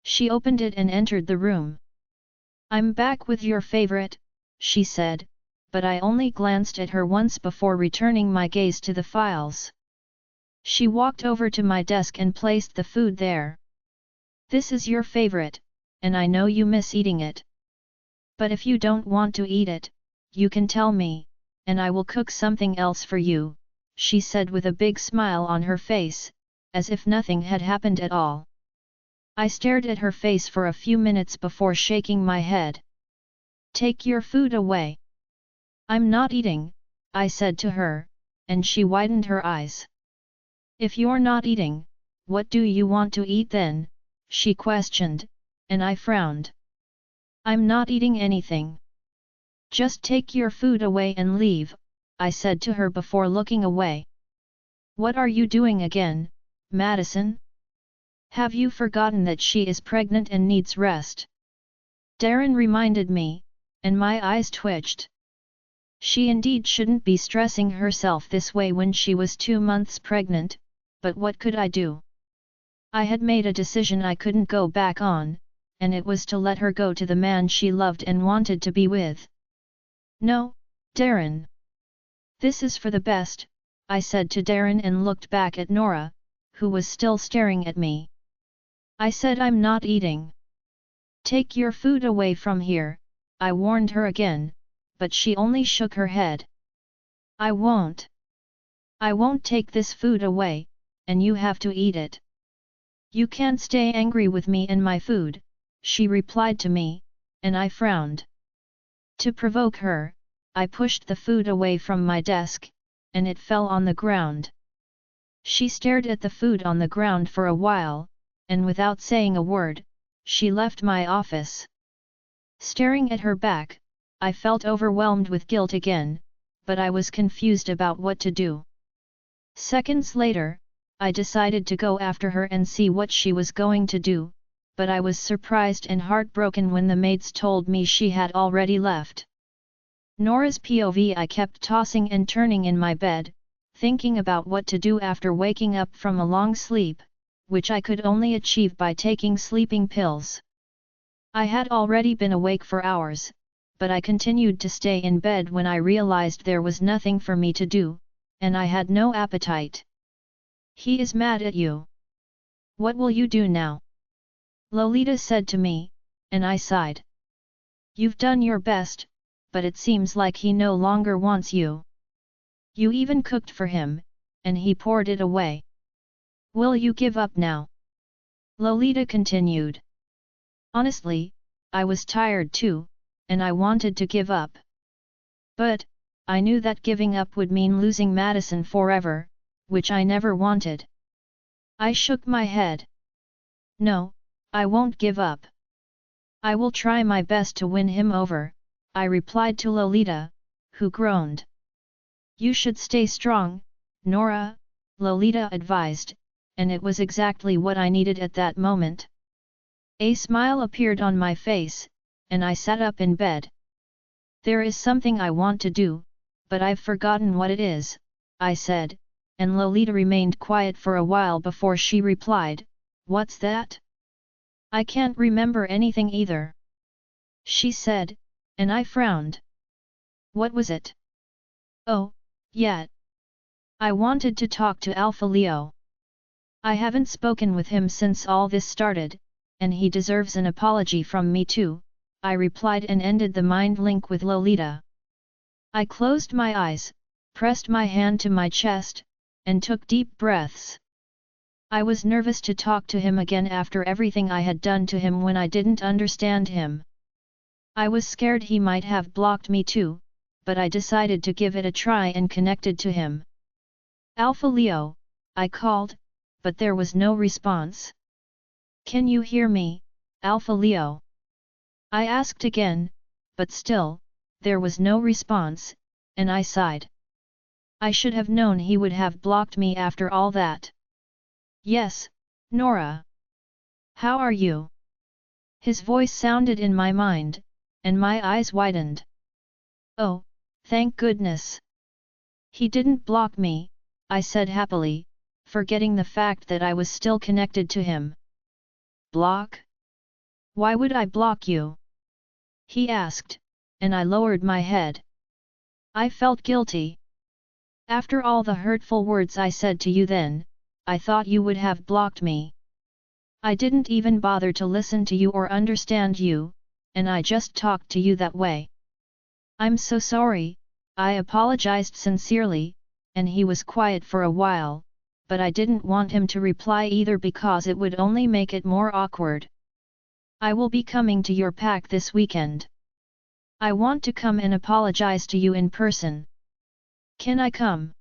She opened it and entered the room. I'm back with your favorite, she said, but I only glanced at her once before returning my gaze to the files. She walked over to my desk and placed the food there. This is your favorite, and I know you miss eating it. But if you don't want to eat it, you can tell me, and I will cook something else for you, she said with a big smile on her face, as if nothing had happened at all. I stared at her face for a few minutes before shaking my head. Take your food away. I'm not eating, I said to her, and she widened her eyes. If you're not eating, what do you want to eat then? She questioned, and I frowned. I'm not eating anything. Just take your food away and leave, I said to her before looking away. What are you doing again, Madison? Have you forgotten that she is pregnant and needs rest? Darren reminded me, and my eyes twitched. She indeed shouldn't be stressing herself this way when she was 2 months pregnant, but what could I do? I had made a decision I couldn't go back on, and it was to let her go to the man she loved and wanted to be with. No, Darren. This is for the best, I said to Darren and looked back at Nora, who was still staring at me. I said I'm not eating. Take your food away from here, I warned her again, but she only shook her head. I won't. I won't take this food away, and you have to eat it. You can't stay angry with me and my food, she replied to me, and I frowned. To provoke her, I pushed the food away from my desk, and it fell on the ground. She stared at the food on the ground for a while, and without saying a word, she left my office. Staring at her back, I felt overwhelmed with guilt again, but I was confused about what to do. Seconds later, I decided to go after her and see what she was going to do, but I was surprised and heartbroken when the maids told me she had already left. Nora's POV. I kept tossing and turning in my bed, thinking about what to do after waking up from a long sleep, which I could only achieve by taking sleeping pills. I had already been awake for hours, but I continued to stay in bed when I realized there was nothing for me to do, and I had no appetite. He is mad at you. What will you do now? Lolita said to me, and I sighed. You've done your best, but it seems like he no longer wants you. You even cooked for him, and he poured it away. Will you give up now? Lolita continued. Honestly, I was tired too, and I wanted to give up. But, I knew that giving up would mean losing Madison forever, which I never wanted. I shook my head. No, I won't give up. I will try my best to win him over, I replied to Lolita, who groaned. You should stay strong, Nora, Lolita advised, and it was exactly what I needed at that moment. A smile appeared on my face, and I sat up in bed. There is something I want to do, but I've forgotten what it is, I said, and Lolita remained quiet for a while before she replied, What's that? I can't remember anything either. She said, and I frowned. What was it? Oh, yeah. I wanted to talk to Alpha Leo. I haven't spoken with him since all this started, and he deserves an apology from me too, I replied and ended the mind link with Lolita. I closed my eyes, pressed my hand to my chest, and took deep breaths. I was nervous to talk to him again after everything I had done to him when I didn't understand him. I was scared he might have blocked me too, but I decided to give it a try and connected to him. Alpha Leo, I called, but there was no response. Can you hear me, Alpha Leo? I asked again, but still, there was no response, and I sighed. I should have known he would have blocked me after all that. Yes, Nora. How are you? His voice sounded in my mind, and my eyes widened. Oh, thank goodness. He didn't block me, I said happily, forgetting the fact that I was still connected to him. Block? Why would I block you? He asked, and I lowered my head. I felt guilty. After all the hurtful words I said to you then, I thought you would have blocked me. I didn't even bother to listen to you or understand you, and I just talked to you that way. I'm so sorry, I apologized sincerely, and he was quiet for a while, but I didn't want him to reply either because it would only make it more awkward. I will be coming to your pack this weekend. I want to come and apologize to you in person. Can I come?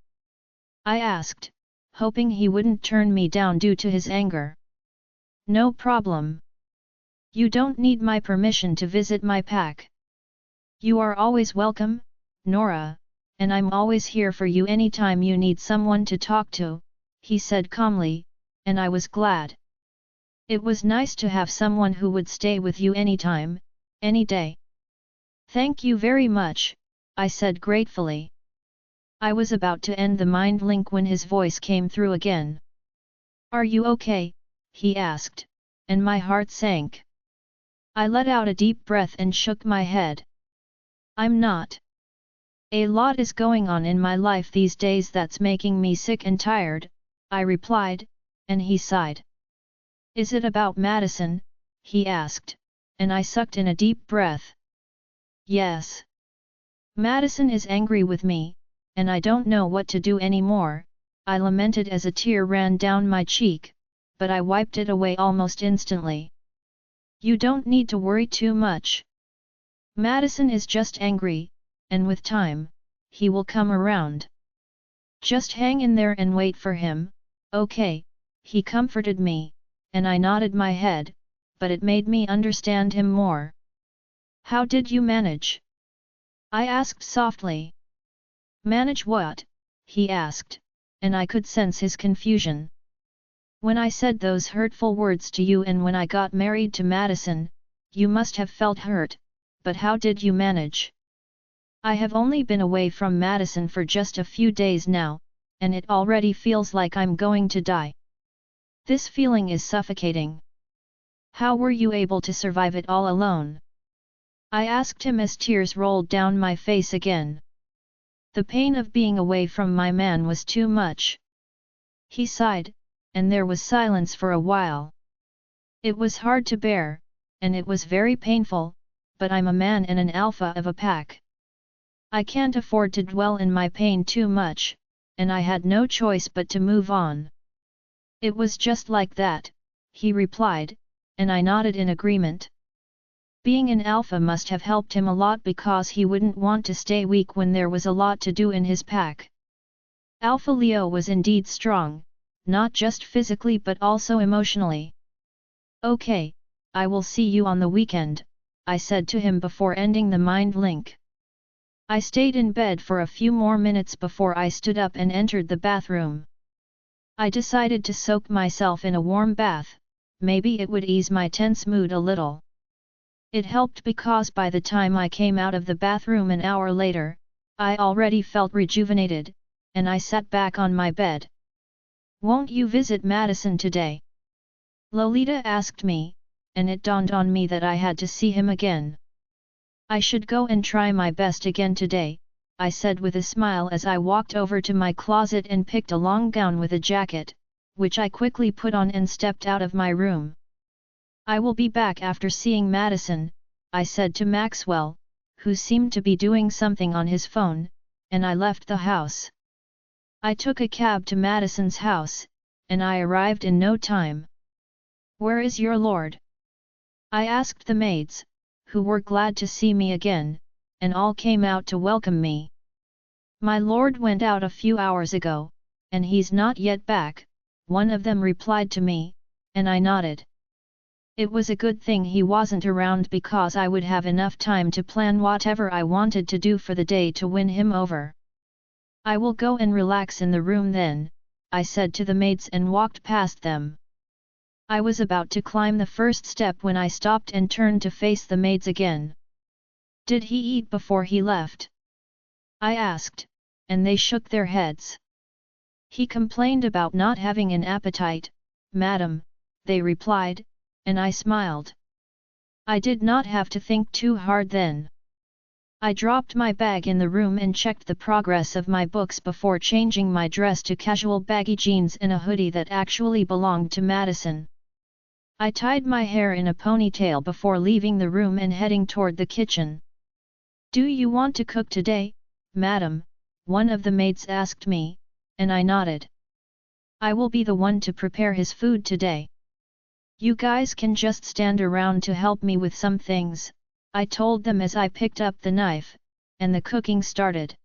I asked, hoping he wouldn't turn me down due to his anger. No problem. You don't need my permission to visit my pack. You are always welcome, Nora, and I'm always here for you anytime you need someone to talk to, he said calmly, and I was glad. It was nice to have someone who would stay with you anytime, any day. Thank you very much, I said gratefully. I was about to end the mind link when his voice came through again. Are you okay? He asked, and my heart sank. I let out a deep breath and shook my head. I'm not. A lot is going on in my life these days that's making me sick and tired, I replied, and he sighed. Is it about Madison? He asked, and I sucked in a deep breath. Yes. Madison is angry with me, and I don't know what to do anymore, I lamented as a tear ran down my cheek, but I wiped it away almost instantly. You don't need to worry too much. Madison is just angry, and with time, he will come around. Just hang in there and wait for him, okay? He comforted me, and I nodded my head, but it made me understand him more. How did you manage? I asked softly. Manage what? He asked, and I could sense his confusion. When I said those hurtful words to you and when I got married to Madison, you must have felt hurt, but how did you manage? I have only been away from Madison for just a few days now, and it already feels like I'm going to die. This feeling is suffocating. How were you able to survive it all alone? I asked him as tears rolled down my face again. The pain of being away from my man was too much. He sighed, and there was silence for a while. It was hard to bear, and it was very painful, but I'm a man and an alpha of a pack. I can't afford to dwell in my pain too much, and I had no choice but to move on. It was just like that, he replied, and I nodded in agreement. Being an alpha must have helped him a lot because he wouldn't want to stay weak when there was a lot to do in his pack. Alpha Leo was indeed strong, not just physically but also emotionally. Okay, I will see you on the weekend, I said to him before ending the mind link. I stayed in bed for a few more minutes before I stood up and entered the bathroom. I decided to soak myself in a warm bath, maybe it would ease my tense mood a little. It helped because by the time I came out of the bathroom an hour later, I already felt rejuvenated, and I sat back on my bed. Won't you visit Madison today? Lolita asked me, and it dawned on me that I had to see him again. I should go and try my best again today, I said with a smile as I walked over to my closet and picked a long gown with a jacket, which I quickly put on and stepped out of my room. I will be back after seeing Madison, I said to Maxwell, who seemed to be doing something on his phone, and I left the house. I took a cab to Madison's house, and I arrived in no time. Where is your lord? I asked the maids, who were glad to see me again, and all came out to welcome me. My lord went out a few hours ago, and he's not yet back, one of them replied to me, and I nodded. It was a good thing he wasn't around because I would have enough time to plan whatever I wanted to do for the day to win him over. I will go and relax in the room then, I said to the maids and walked past them. I was about to climb the first step when I stopped and turned to face the maids again. Did he eat before he left? I asked, and they shook their heads. He complained about not having an appetite, madam, they replied, and I smiled. I did not have to think too hard then. I dropped my bag in the room and checked the progress of my books before changing my dress to casual baggy jeans and a hoodie that actually belonged to Madison. I tied my hair in a ponytail before leaving the room and heading toward the kitchen. "Do you want to cook today, madam?" one of the maids asked me, and I nodded. "I will be the one to prepare his food today. You guys can just stand around to help me with some things," I told them as I picked up the knife, and the cooking started.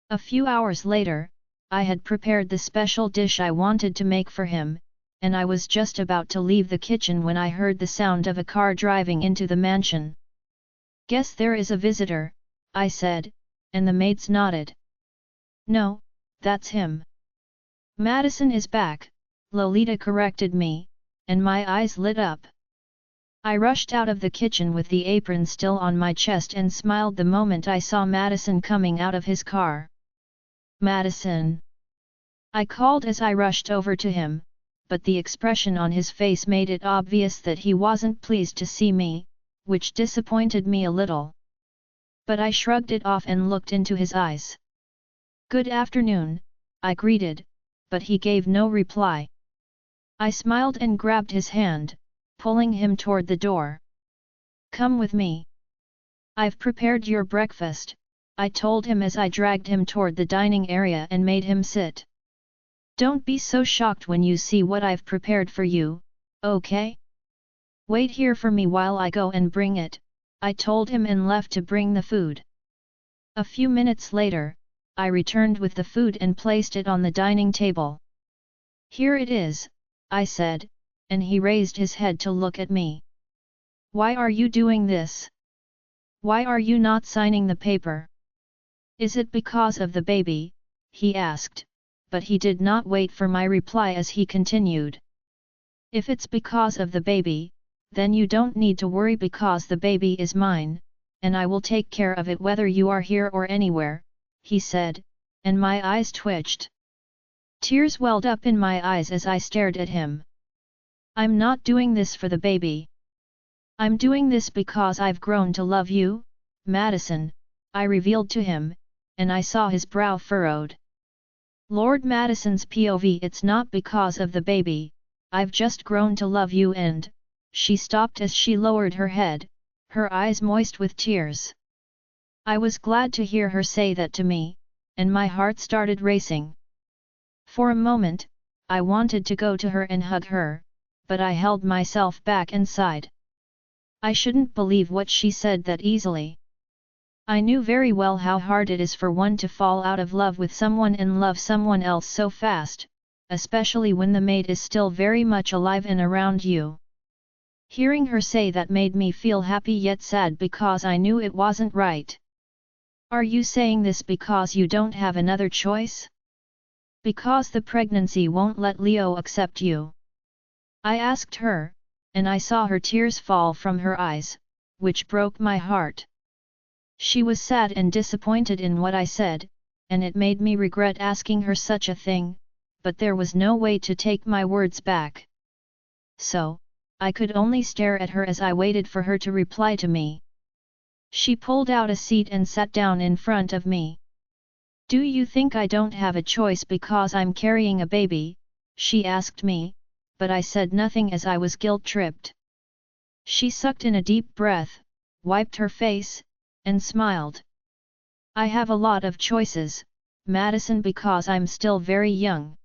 A few hours later, I had prepared the special dish I wanted to make for him, and I was just about to leave the kitchen when I heard the sound of a car driving into the mansion. "Guess there is a visitor," I said, and the maids nodded. "No, that's him. Madison is back," Lolita corrected me, and my eyes lit up. I rushed out of the kitchen with the apron still on my chest and smiled the moment I saw Madison coming out of his car. "Madison!" I called as I rushed over to him, but the expression on his face made it obvious that he wasn't pleased to see me, which disappointed me a little. But I shrugged it off and looked into his eyes. "Good afternoon," I greeted, but he gave no reply. I smiled and grabbed his hand, pulling him toward the door. "Come with me. I've prepared your breakfast," I told him as I dragged him toward the dining area and made him sit. "Don't be so shocked when you see what I've prepared for you, okay? Wait here for me while I go and bring it," I told him and left to bring the food. A few minutes later, I returned with the food and placed it on the dining table. "Here it is," I said, and he raised his head to look at me. "Why are you doing this? Why are you not signing the paper? Is it because of the baby?" he asked, but he did not wait for my reply as he continued. "If it's because of the baby, then you don't need to worry because the baby is mine, and I will take care of it whether you are here or anywhere," he said, and my eyes twitched. Tears welled up in my eyes as I stared at him. "I'm not doing this for the baby. I'm doing this because I've grown to love you, Madison," I revealed to him, and I saw his brow furrowed. Lord Madison's POV. "It's not because of the baby, I've just grown to love you and..." She stopped as she lowered her head, her eyes moist with tears. I was glad to hear her say that to me, and my heart started racing. For a moment, I wanted to go to her and hug her, but I held myself back and sighed. I shouldn't believe what she said that easily. I knew very well how hard it is for one to fall out of love with someone and love someone else so fast, especially when the mate is still very much alive and around you. Hearing her say that made me feel happy yet sad because I knew it wasn't right. "Are you saying this because you don't have another choice? Because the pregnancy won't let Leo accept you?" I asked her, and I saw her tears fall from her eyes, which broke my heart. She was sad and disappointed in what I said, and it made me regret asking her such a thing, but there was no way to take my words back. So, I could only stare at her as I waited for her to reply to me. She pulled out a seat and sat down in front of me. "Do you think I don't have a choice because I'm carrying a baby?" she asked me, but I said nothing as I was guilt-tripped. She sucked in a deep breath, wiped her face, and smiled. "I have a lot of choices, Madison, because I'm still very young.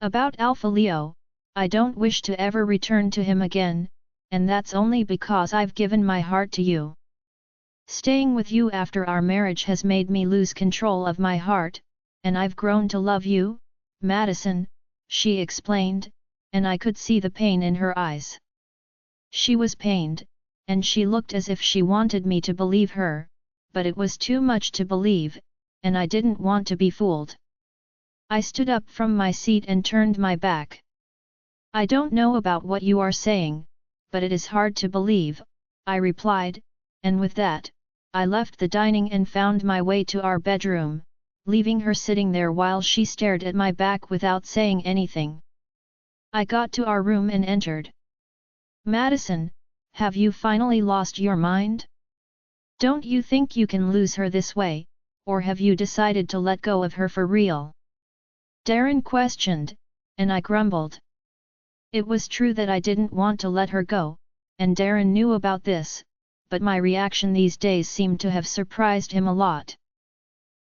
About Alpha Leo, I don't wish to ever return to him again, and that's only because I've given my heart to you. Staying with you after our marriage has made me lose control of my heart, and I've grown to love you, Madison," she explained, and I could see the pain in her eyes. She was pained, and she looked as if she wanted me to believe her, but it was too much to believe, and I didn't want to be fooled. I stood up from my seat and turned my back. "I don't know about what you are saying, but it is hard to believe," I replied, and with that, I left the dining and found my way to our bedroom, leaving her sitting there while she stared at my back without saying anything. I got to our room and entered. "Madison, have you finally lost your mind? Don't you think you can lose her this way, or have you decided to let go of her for real?" Darren questioned, and I grumbled. It was true that I didn't want to let her go, and Darren knew about this, but my reaction these days seemed to have surprised him a lot.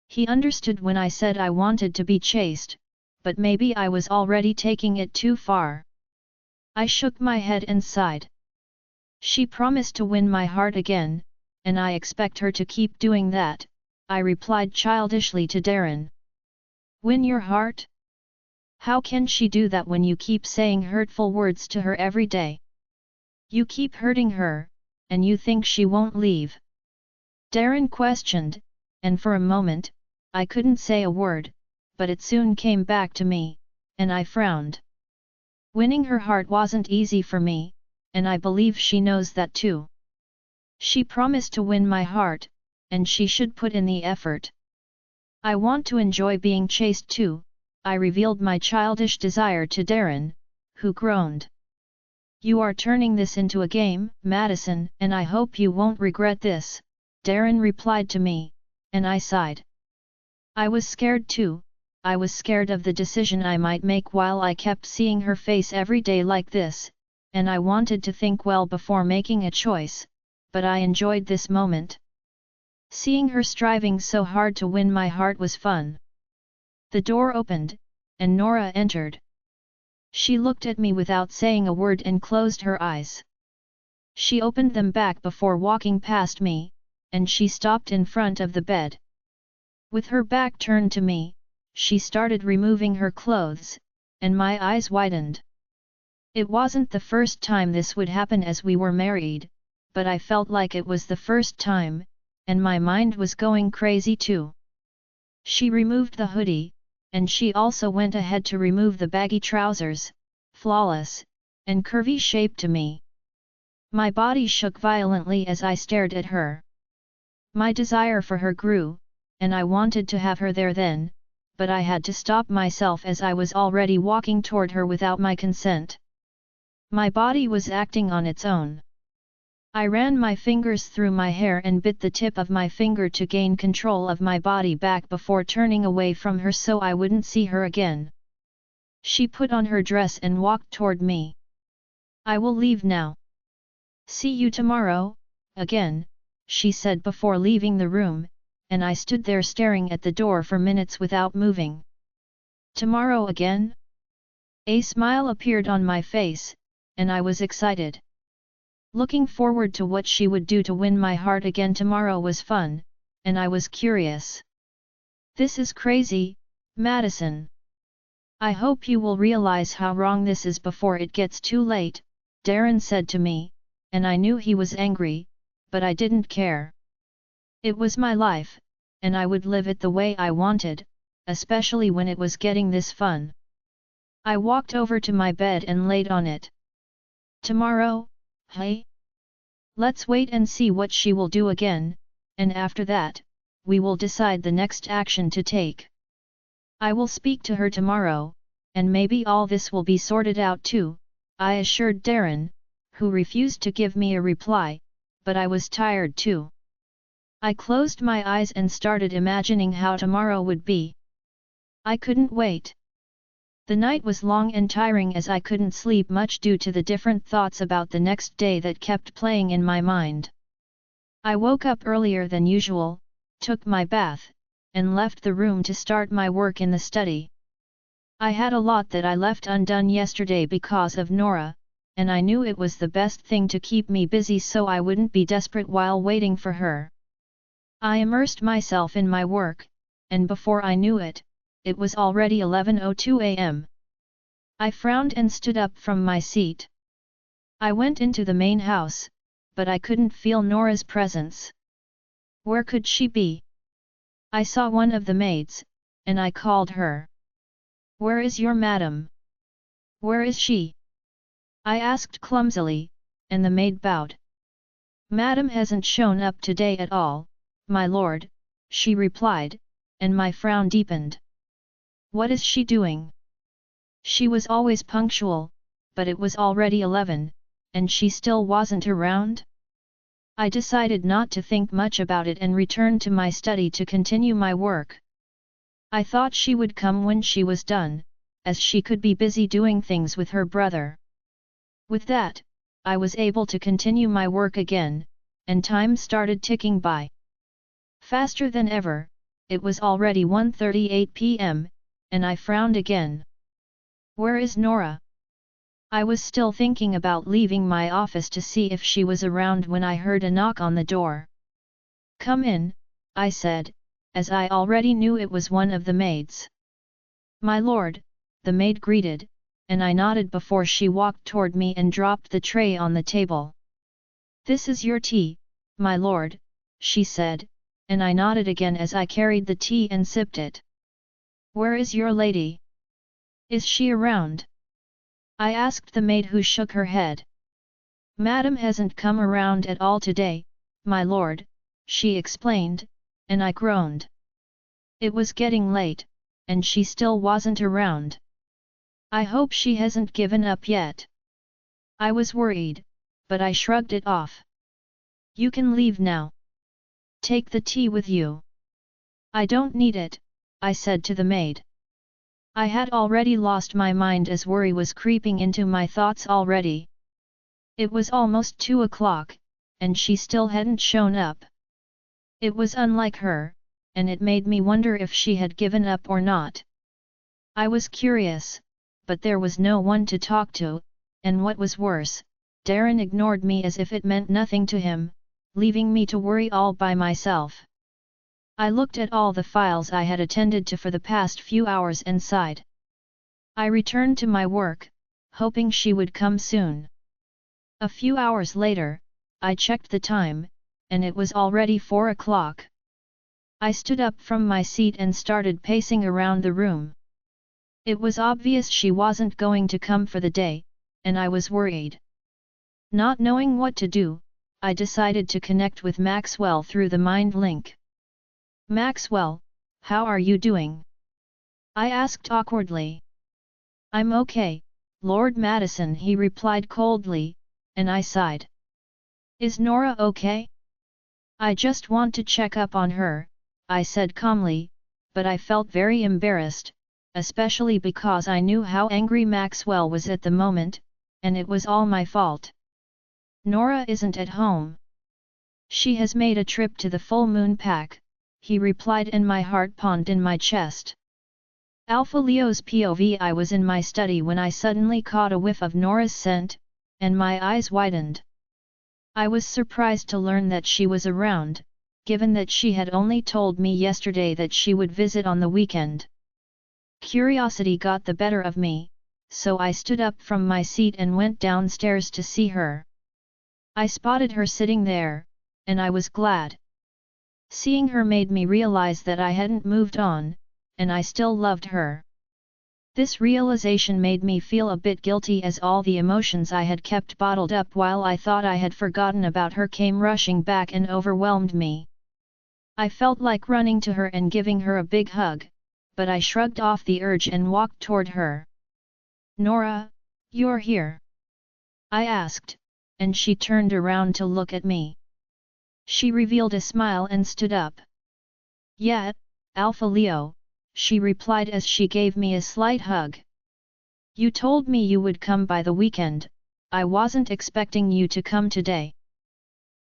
He understood when I said I wanted to be chaste, but maybe I was already taking it too far. I shook my head and sighed. She promised to win my heart again, and I expect her to keep doing that, I replied childishly to Darren. Win your heart? How can she do that when you keep saying hurtful words to her every day? You keep hurting her, and you think she won't leave? Darren questioned, and for a moment, I couldn't say a word, but it soon came back to me, and I frowned. Winning her heart wasn't easy for me, and I believe she knows that too. She promised to win my heart, and she should put in the effort. I want to enjoy being chaste too, I revealed my childish desire to Darren, who groaned. You are turning this into a game, Madison, and I hope you won't regret this, Darren replied to me, and I sighed. I was scared too. I was scared of the decision I might make while I kept seeing her face every day like this, and I wanted to think well before making a choice, but I enjoyed this moment. Seeing her striving so hard to win my heart was fun. The door opened, and Nora entered. She looked at me without saying a word and closed her eyes. She opened them back before walking past me, and she stopped in front of the bed. With her back turned to me, she started removing her clothes, and my eyes widened. It wasn't the first time this would happen as we were married, but I felt like it was the first time, and my mind was going crazy too. She removed the hoodie, and she also went ahead to remove the baggy trousers, flawless, and curvy shape to me. My body shook violently as I stared at her. My desire for her grew, and I wanted to have her there then, but I had to stop myself as I was already walking toward her without my consent. My body was acting on its own. I ran my fingers through my hair and bit the tip of my finger to gain control of my body back before turning away from her so I wouldn't see her again. She put on her dress and walked toward me. I will leave now. See you tomorrow, again, she said before leaving the room, and I stood there staring at the door for minutes without moving. Tomorrow again? A smile appeared on my face, and I was excited. Looking forward to what she would do to win my heart again tomorrow was fun, and I was curious. This is crazy, Madison. I hope you will realize how wrong this is before it gets too late, Darren said to me, and I knew he was angry, but I didn't care. It was my life, and I would live it the way I wanted, especially when it was getting this fun. I walked over to my bed and laid on it. Tomorrow? Hey? Let's wait and see what she will do again, and after that, we will decide the next action to take. I will speak to her tomorrow, and maybe all this will be sorted out too, I assured Darren, who refused to give me a reply, but I was tired too. I closed my eyes and started imagining how tomorrow would be. I couldn't wait. The night was long and tiring as I couldn't sleep much due to the different thoughts about the next day that kept playing in my mind. I woke up earlier than usual, took my bath, and left the room to start my work in the study. I had a lot that I left undone yesterday because of Nora, and I knew it was the best thing to keep me busy so I wouldn't be desperate while waiting for her. I immersed myself in my work, and before I knew it, it was already 11:02 a.m. I frowned and stood up from my seat. I went into the main house, but I couldn't feel Nora's presence. Where could she be? I saw one of the maids, and I called her. Where is your madam? Where is she? I asked clumsily, and the maid bowed. Madam hasn't shown up today at all, my lord, she replied, and my frown deepened. What is she doing? She was always punctual, but it was already 11, and she still wasn't around? I decided not to think much about it and returned to my study to continue my work. I thought she would come when she was done, as she could be busy doing things with her brother. With that, I was able to continue my work again, and time started ticking by. Faster than ever, it was already 1:38 p.m., and I frowned again. Where is Nora? I was still thinking about leaving my office to see if she was around when I heard a knock on the door. Come in, I said, as I already knew it was one of the maids. My lord, the maid greeted, and I nodded before she walked toward me and dropped the tray on the table. This is your tea, my lord, she said, and I nodded again as I carried the tea and sipped it. Where is your lady? Is she around? I asked the maid, who shook her head. Madam hasn't come around at all today, my lord, she explained, and I groaned. It was getting late, and she still wasn't around. I hope she hasn't given up yet. I was worried, but I shrugged it off. You can leave now. Take the tea with you. I don't need it, I said to the maid. I had already lost my mind as worry was creeping into my thoughts already. It was almost 2 o'clock, and she still hadn't shown up. It was unlike her, and it made me wonder if she had given up or not. I was curious, but there was no one to talk to, and what was worse, Darren ignored me as if it meant nothing to him, leaving me to worry all by myself. I looked at all the files I had attended to for the past few hours and sighed. I returned to my work, hoping she would come soon. A few hours later, I checked the time, and it was already 4 o'clock. I stood up from my seat and started pacing around the room. It was obvious she wasn't going to come for the day, and I was worried. Not knowing what to do, I decided to connect with Maxwell through the mind link. Maxwell, how are you doing? I asked awkwardly. I'm okay, Lord Madison, he replied coldly, and I sighed. Is Nora okay? I just want to check up on her, I said calmly, but I felt very embarrassed, especially because I knew how angry Maxwell was at the moment, and it was all my fault. Nora isn't at home. She has made a trip to the full moon pack, he replied, and my heart pounded in my chest. Alpha Leo's POV. I was in my study when I suddenly caught a whiff of Nora's scent, and my eyes widened. I was surprised to learn that she was around, given that she had only told me yesterday that she would visit on the weekend. Curiosity got the better of me, so I stood up from my seat and went downstairs to see her. I spotted her sitting there, and I was glad. Seeing her made me realize that I hadn't moved on, and I still loved her. This realization made me feel a bit guilty, as all the emotions I had kept bottled up while I thought I had forgotten about her came rushing back and overwhelmed me. I felt like running to her and giving her a big hug, but I shrugged off the urge and walked toward her. Nora, you're here? I asked, and she turned around to look at me. She revealed a smile and stood up. Yeah, Alpha Leo, she replied as she gave me a slight hug. You told me you would come by the weekend. I wasn't expecting you to come today.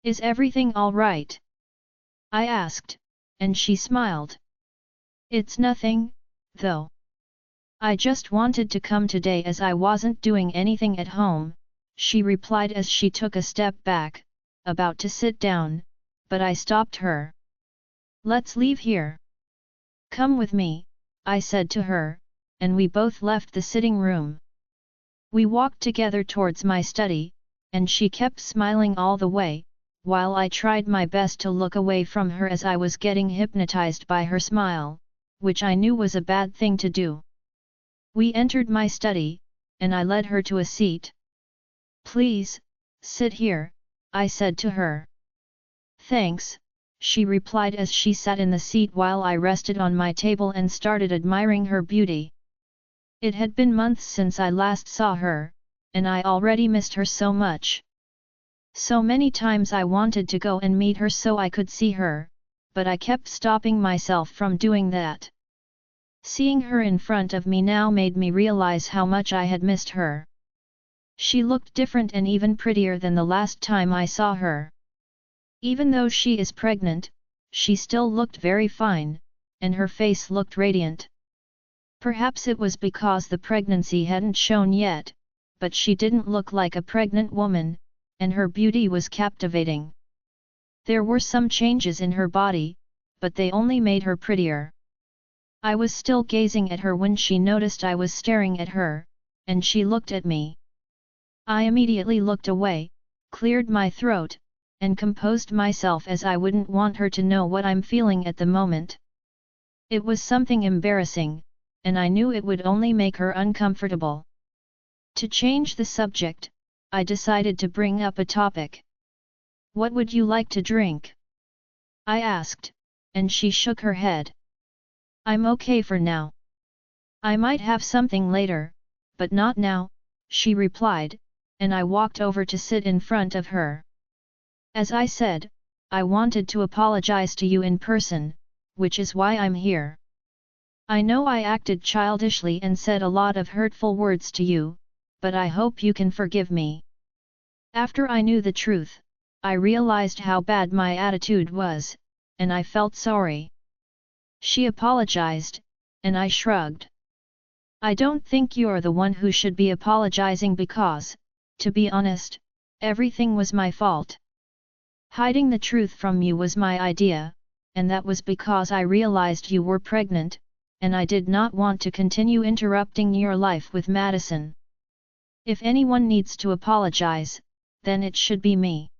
Is everything all right? I asked, and she smiled. It's nothing, though. I just wanted to come today as I wasn't doing anything at home, she replied as she took a step back, about to sit down, but I stopped her. Let's leave here. Come with me, I said to her, and we both left the sitting room. We walked together towards my study, and she kept smiling all the way, while I tried my best to look away from her as I was getting hypnotized by her smile, which I knew was a bad thing to do. We entered my study, and I led her to a seat. Please, sit here, I said to her. Thanks, she replied as she sat in the seat while I rested on my table and started admiring her beauty. It had been months since I last saw her, and I already missed her so much. So many times I wanted to go and meet her so I could see her, but I kept stopping myself from doing that. Seeing her in front of me now made me realize how much I had missed her. She looked different and even prettier than the last time I saw her. Even though she is pregnant, she still looked very fine, and her face looked radiant. Perhaps it was because the pregnancy hadn't shown yet, but she didn't look like a pregnant woman, and her beauty was captivating. There were some changes in her body, but they only made her prettier. I was still gazing at her when she noticed I was staring at her, and she looked at me. I immediately looked away, cleared my throat, and composed myself as I wouldn't want her to know what I'm feeling at the moment. It was something embarrassing, and I knew it would only make her uncomfortable. To change the subject, I decided to bring up a topic. "What would you like to drink?" I asked, and she shook her head. "I'm okay for now. I might have something later, but not now," she replied, and I walked over to sit in front of her. "As I said, I wanted to apologize to you in person, which is why I'm here. I know I acted childishly and said a lot of hurtful words to you, but I hope you can forgive me. After I knew the truth, I realized how bad my attitude was, and I felt sorry." She apologized, and I shrugged. "I don't think you're the one who should be apologizing because, to be honest, everything was my fault. Hiding the truth from you was my idea, and that was because I realized you were pregnant, and I did not want to continue interrupting your life with Madison. If anyone needs to apologize, then it should be me.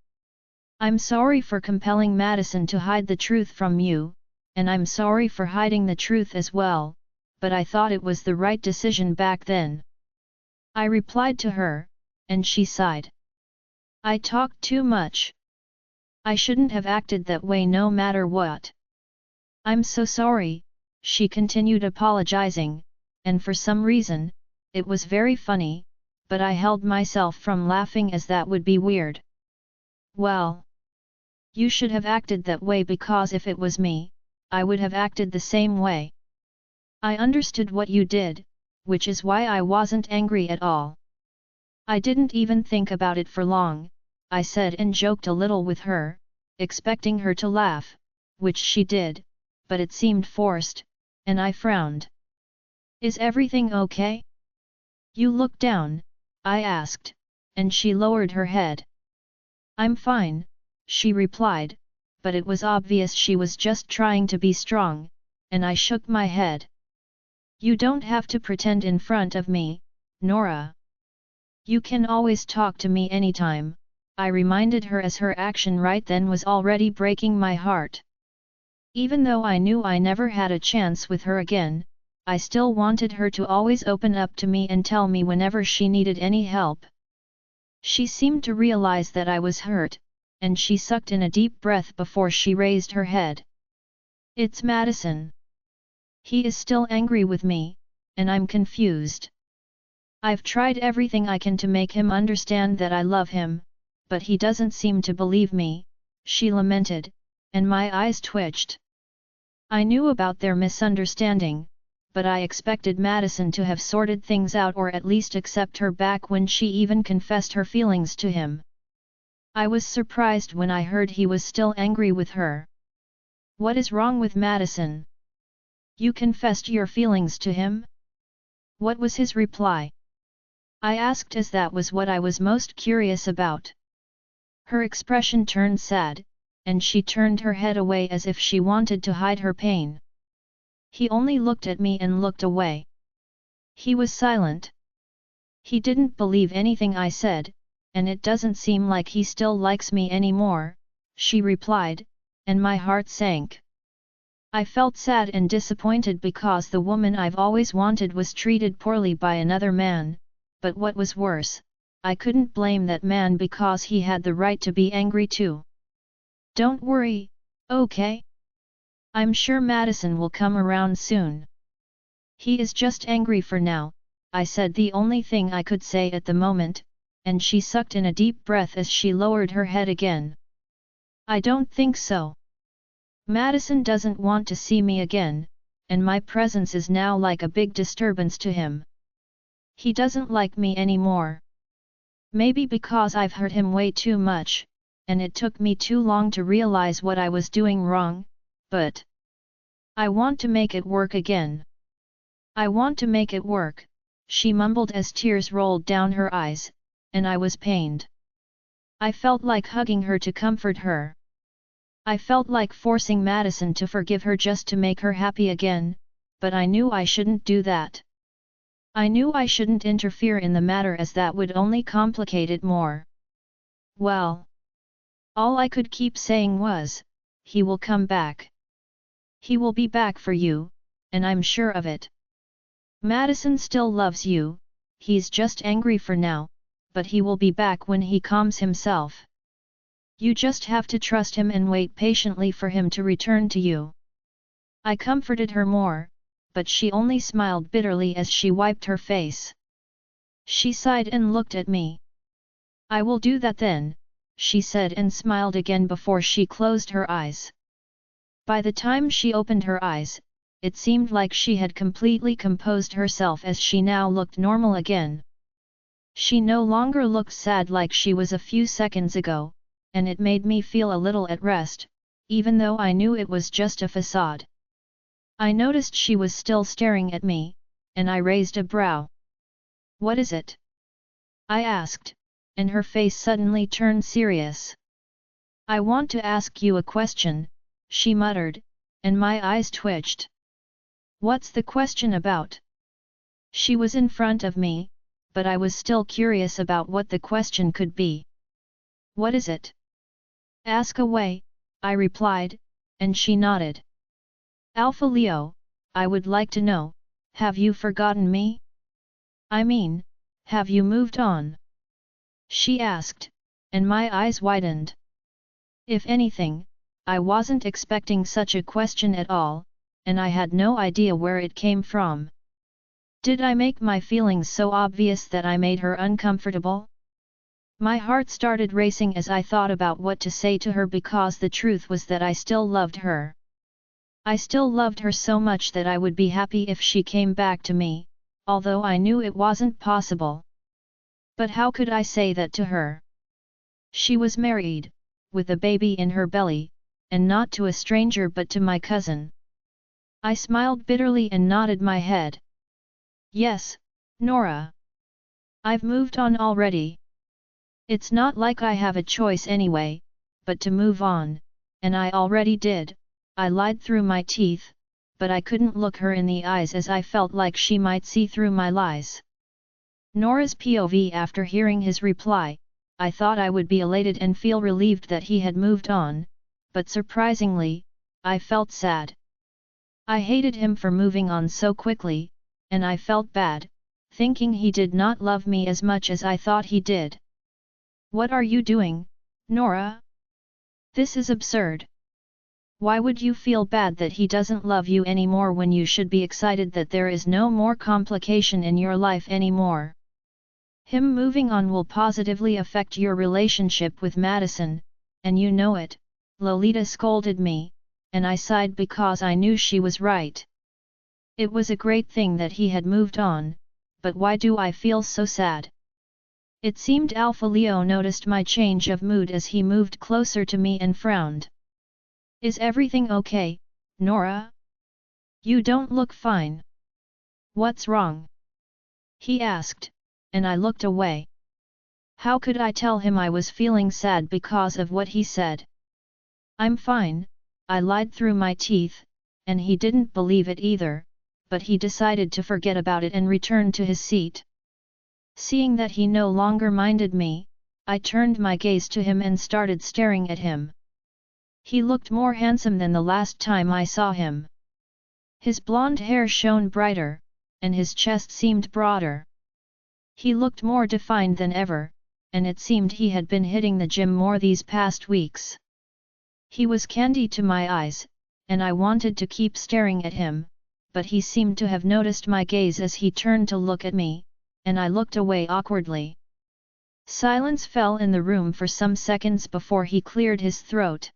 I'm sorry for compelling Madison to hide the truth from you, and I'm sorry for hiding the truth as well, but I thought it was the right decision back then." I replied to her, and she sighed. "I talked too much. I shouldn't have acted that way no matter what. I'm so sorry," she continued apologizing, and for some reason, it was very funny, but I held myself from laughing as that would be weird. "Well, you should have acted that way because if it was me, I would have acted the same way. I understood what you did, which is why I wasn't angry at all. I didn't even think about it for long," I said and joked a little with her, expecting her to laugh, which she did, but it seemed forced, and I frowned. "Is everything okay? You look down," I asked, and she lowered her head. "I'm fine," she replied, but it was obvious she was just trying to be strong, and I shook my head. "You don't have to pretend in front of me, Nora. You can always talk to me anytime," I reminded her as her action right then was already breaking my heart. Even though I knew I never had a chance with her again, I still wanted her to always open up to me and tell me whenever she needed any help. She seemed to realize that I was hurt, and she sucked in a deep breath before she raised her head. "It's Madison. He is still angry with me, and I'm confused. I've tried everything I can to make him understand that I love him, but he doesn't seem to believe me," she lamented, and my eyes twitched. I knew about their misunderstanding, but I expected Madison to have sorted things out or at least accept her back when she even confessed her feelings to him. I was surprised when I heard he was still angry with her. "What is wrong with Madison? You confessed your feelings to him?" What was his reply? I asked as that was what I was most curious about. Her expression turned sad, and she turned her head away as if she wanted to hide her pain. He only looked at me and looked away. He was silent. He didn't believe anything I said, and it doesn't seem like he still likes me anymore, she replied, and my heart sank. I felt sad and disappointed because the woman I've always wanted was treated poorly by another man, but what was worse, I couldn't blame that man because he had the right to be angry too. "Don't worry, okay? I'm sure Madison will come around soon. He is just angry for now," I said, the only thing I could say at the moment, and she sucked in a deep breath as she lowered her head again. "I don't think so. Madison doesn't want to see me again, and my presence is now like a big disturbance to him. He doesn't like me anymore. Maybe because I've hurt him way too much, and it took me too long to realize what I was doing wrong, but I want to make it work again. I want to make it work, she mumbled as tears rolled down her eyes, and I was pained. I felt like hugging her to comfort her. I felt like forcing Madison to forgive her just to make her happy again, but I knew I shouldn't do that. I knew I shouldn't interfere in the matter as that would only complicate it more. Well, all I could keep saying was, he will come back. He will be back for you, and I'm sure of it. Madison still loves you, he's just angry for now, but he will be back when he calms himself. You just have to trust him and wait patiently for him to return to you. I comforted her more, but she only smiled bitterly as she wiped her face. She sighed and looked at me. I will do that then, she said and smiled again before she closed her eyes. By the time she opened her eyes, it seemed like she had completely composed herself as she now looked normal again. She no longer looked sad like she was a few seconds ago, and it made me feel a little at rest, even though I knew it was just a facade. I noticed she was still staring at me, and I raised a brow. What is it? I asked, and her face suddenly turned serious. I want to ask you a question, she muttered, and my eyes twitched. What's the question about? She was in front of me, but I was still curious about what the question could be. What is it? Ask away, I replied, and she nodded. Alpha Leo, I would like to know, have you forgotten me? I mean, have you moved on? She asked, and my eyes widened. If anything, I wasn't expecting such a question at all, and I had no idea where it came from. Did I make my feelings so obvious that I made her uncomfortable? My heart started racing as I thought about what to say to her because the truth was that I still loved her. I still loved her so much that I would be happy if she came back to me, although I knew it wasn't possible. But how could I say that to her? She was married, with a baby in her belly, and not to a stranger but to my cousin. I smiled bitterly and nodded my head. Yes, Nora. I've moved on already. It's not like I have a choice anyway, but to move on, and I already did. I lied through my teeth, but I couldn't look her in the eyes as I felt like she might see through my lies. Nora's POV. After hearing his reply, I thought I would be elated and feel relieved that he had moved on, but surprisingly, I felt sad. I hated him for moving on so quickly, and I felt bad, thinking he did not love me as much as I thought he did. What are you doing, Nora? This is absurd. Why would you feel bad that he doesn't love you anymore when you should be excited that there is no more complication in your life anymore? Him moving on will positively affect your relationship with Madison, and you know it, Lolita scolded me, and I sighed because I knew she was right. It was a great thing that he had moved on, but why do I feel so sad? It seemed Alpha Leo noticed my change of mood as he moved closer to me and frowned. Is everything okay, Nora? You don't look fine. What's wrong? He asked, and I looked away. How could I tell him I was feeling sad because of what he said? I'm fine, I lied through my teeth, and he didn't believe it either, but he decided to forget about it and return to his seat. Seeing that he no longer minded me, I turned my gaze to him and started staring at him. He looked more handsome than the last time I saw him. His blonde hair shone brighter, and his chest seemed broader. He looked more defined than ever, and it seemed he had been hitting the gym more these past weeks. He was candy to my eyes, and I wanted to keep staring at him, but he seemed to have noticed my gaze as he turned to look at me, and I looked away awkwardly. Silence fell in the room for some seconds before he cleared his throat.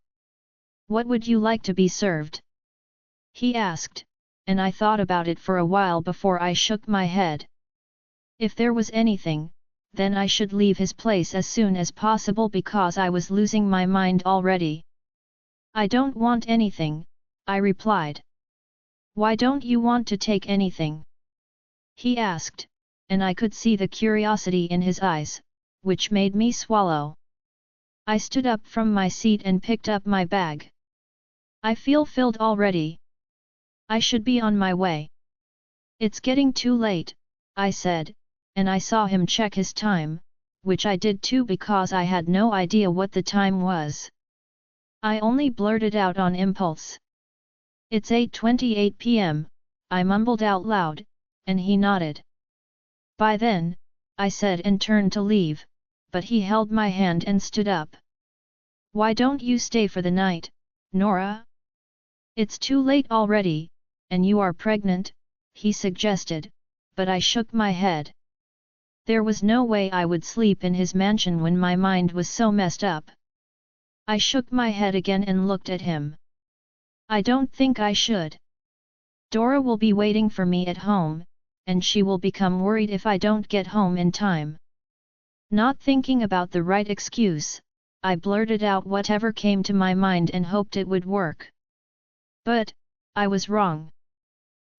What would you like to be served? He asked, and I thought about it for a while before I shook my head. If there was anything, then I should leave his place as soon as possible because I was losing my mind already. I don't want anything, I replied. Why don't you want to take anything? He asked, and I could see the curiosity in his eyes, which made me swallow. I stood up from my seat and picked up my bag. I feel filled already. I should be on my way. It's getting too late, I said, and I saw him check his time, which I did too because I had no idea what the time was. I only blurted out on impulse. It's 8:28 p.m., I mumbled out loud, and he nodded. By then, I said and turned to leave, but he held my hand and stood up. Why don't you stay for the night, Nora? It's too late already, and you are pregnant, he suggested, but I shook my head. There was no way I would sleep in his mansion when my mind was so messed up. I shook my head again and looked at him. I don't think I should. Dora will be waiting for me at home, and she will become worried if I don't get home in time. Not thinking about the right excuse, I blurted out whatever came to my mind and hoped it would work. But, I was wrong.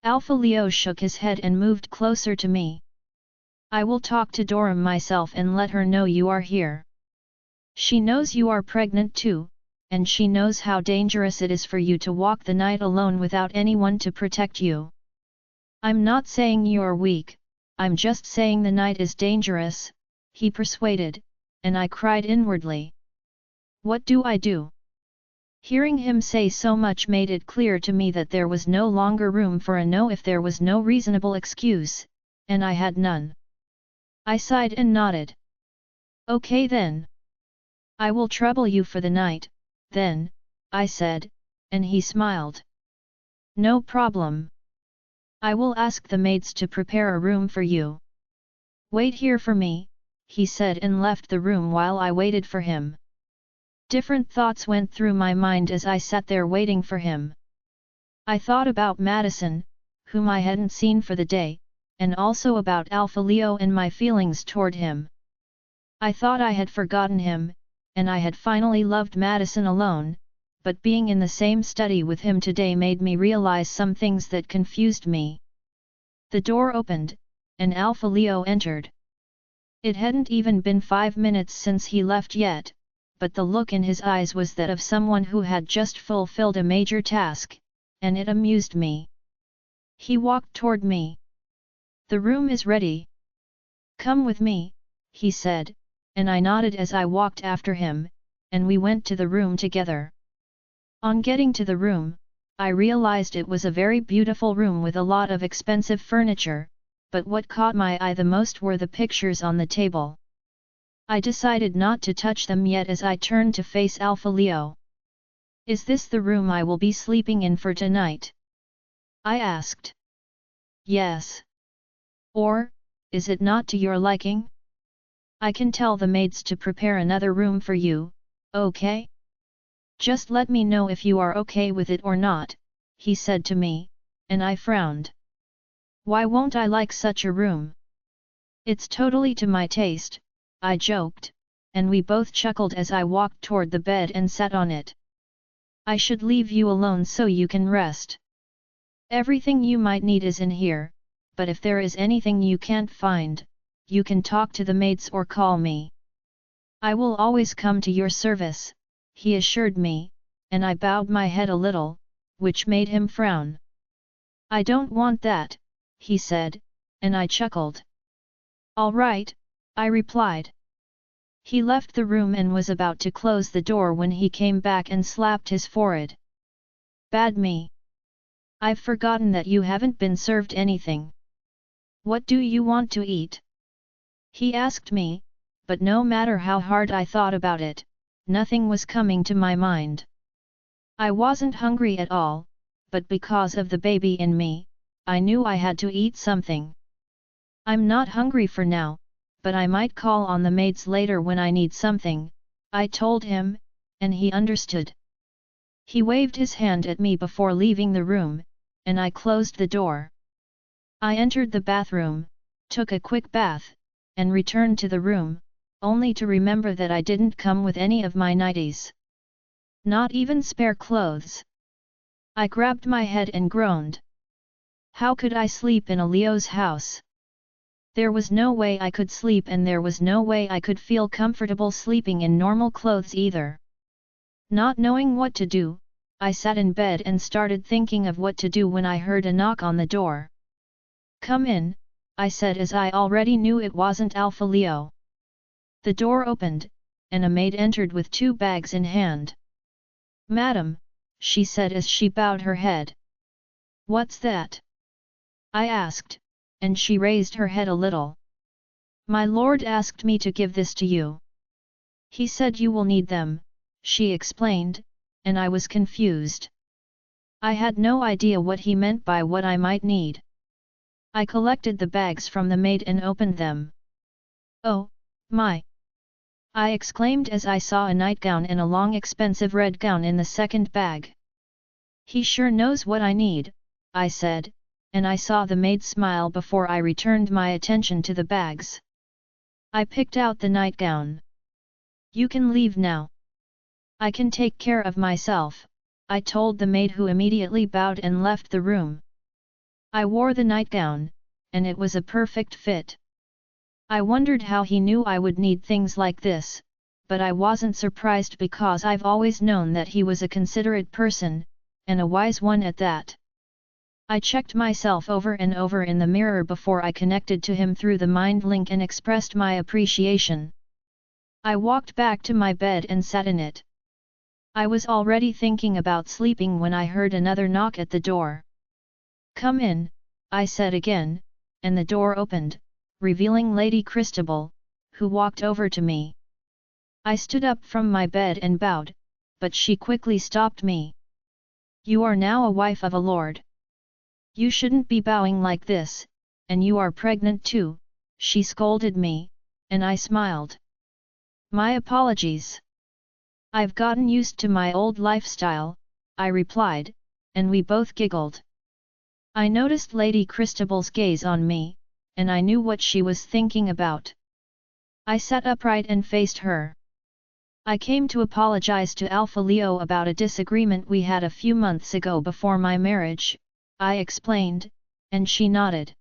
Alpha Leo shook his head and moved closer to me. I will talk to Dora myself and let her know you are here. She knows you are pregnant too, and she knows how dangerous it is for you to walk the night alone without anyone to protect you. I'm not saying you're weak, I'm just saying the night is dangerous, he persuaded, and I cried inwardly. What do I do? Hearing him say so much made it clear to me that there was no longer room for a no if there was no reasonable excuse, and I had none. I sighed and nodded. Okay then. I will trouble you for the night, then, I said, and he smiled. No problem. I will ask the maids to prepare a room for you. Wait here for me, he said and left the room while I waited for him. Different thoughts went through my mind as I sat there waiting for him. I thought about Madison, whom I hadn't seen for the day, and also about Alpha Leo and my feelings toward him. I thought I had forgotten him, and I had finally loved Madison alone, but being in the same study with him today made me realize some things that confused me. The door opened, and Alpha Leo entered. It hadn't even been 5 minutes since he left yet, but the look in his eyes was that of someone who had just fulfilled a major task, and it amused me. He walked toward me. The room is ready. Come with me, he said, and I nodded as I walked after him, and we went to the room together. On getting to the room, I realized it was a very beautiful room with a lot of expensive furniture, but what caught my eye the most were the pictures on the table. I decided not to touch them yet as I turned to face Alpha Leo. Is this the room I will be sleeping in for tonight? I asked. Yes. Or, is it not to your liking? I can tell the maids to prepare another room for you, okay? Just let me know if you are okay with it or not, he said to me, and I frowned. Why won't I like such a room? It's totally to my taste, I joked, and we both chuckled as I walked toward the bed and sat on it. I should leave you alone so you can rest. Everything you might need is in here, but if there is anything you can't find, you can talk to the maids or call me. I will always come to your service, he assured me, and I bowed my head a little, which made him frown. I don't want that, he said, and I chuckled. All right, I replied. He left the room and was about to close the door when he came back and slapped his forehead. Bad me. I've forgotten that you haven't been served anything. What do you want to eat? He asked me, but no matter how hard I thought about it, nothing was coming to my mind. I wasn't hungry at all, but because of the baby in me, I knew I had to eat something. I'm not hungry for now, but I might call on the maids later when I need something, I told him, and he understood. He waved his hand at me before leaving the room, and I closed the door. I entered the bathroom, took a quick bath, and returned to the room, only to remember that I didn't come with any of my nighties. Not even spare clothes. I grabbed my head and groaned. How could I sleep in a Leo's house? There was no way I could sleep, and there was no way I could feel comfortable sleeping in normal clothes either. Not knowing what to do, I sat in bed and started thinking of what to do when I heard a knock on the door. "Come in," I said, as I already knew it wasn't Alpha Leo. The door opened, and a maid entered with 2 bags in hand. "Madam," she said as she bowed her head. "What's that?" I asked, and she raised her head a little. "My lord asked me to give this to you. He said you will need them," she explained, and I was confused. I had no idea what he meant by what I might need. I collected the bags from the maid and opened them. "Oh, my!" I exclaimed as I saw a nightgown and a long expensive red gown in the second bag. "He sure knows what I need," I said, and I saw the maid smile before I returned my attention to the bags. I picked out the nightgown. "You can leave now. I can take care of myself," I told the maid, who immediately bowed and left the room. I wore the nightgown, and it was a perfect fit. I wondered how he knew I would need things like this, but I wasn't surprised because I've always known that he was a considerate person, and a wise one at that. I checked myself over and over in the mirror before I connected to him through the mind link and expressed my appreciation. I walked back to my bed and sat in it. I was already thinking about sleeping when I heard another knock at the door. "Come in," I said again, and the door opened, revealing Lady Christabel, who walked over to me. I stood up from my bed and bowed, but she quickly stopped me. "You are now a wife of a lord. You shouldn't be bowing like this, and you are pregnant too," she scolded me, and I smiled. "My apologies. I've gotten used to my old lifestyle," I replied, and we both giggled. I noticed Lady Christabel's gaze on me, and I knew what she was thinking about. I sat upright and faced her. "I came to apologize to Alpha Leo about a disagreement we had a few months ago before my marriage," I explained, and she nodded.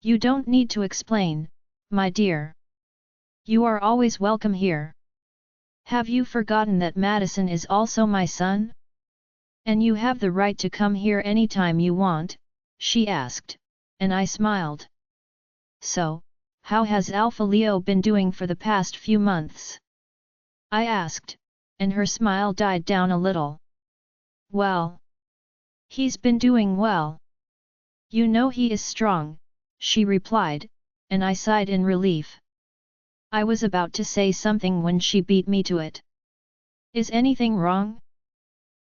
"You don't need to explain, my dear. You are always welcome here. Have you forgotten that Madison is also my son? And you have the right to come here anytime you want," she asked, and I smiled. "So, how has Alpha Leo been doing for the past few months?" I asked, and her smile died down a little. "Well, he's been doing well. You know he is strong," she replied, and I sighed in relief. I was about to say something when she beat me to it. "Is anything wrong?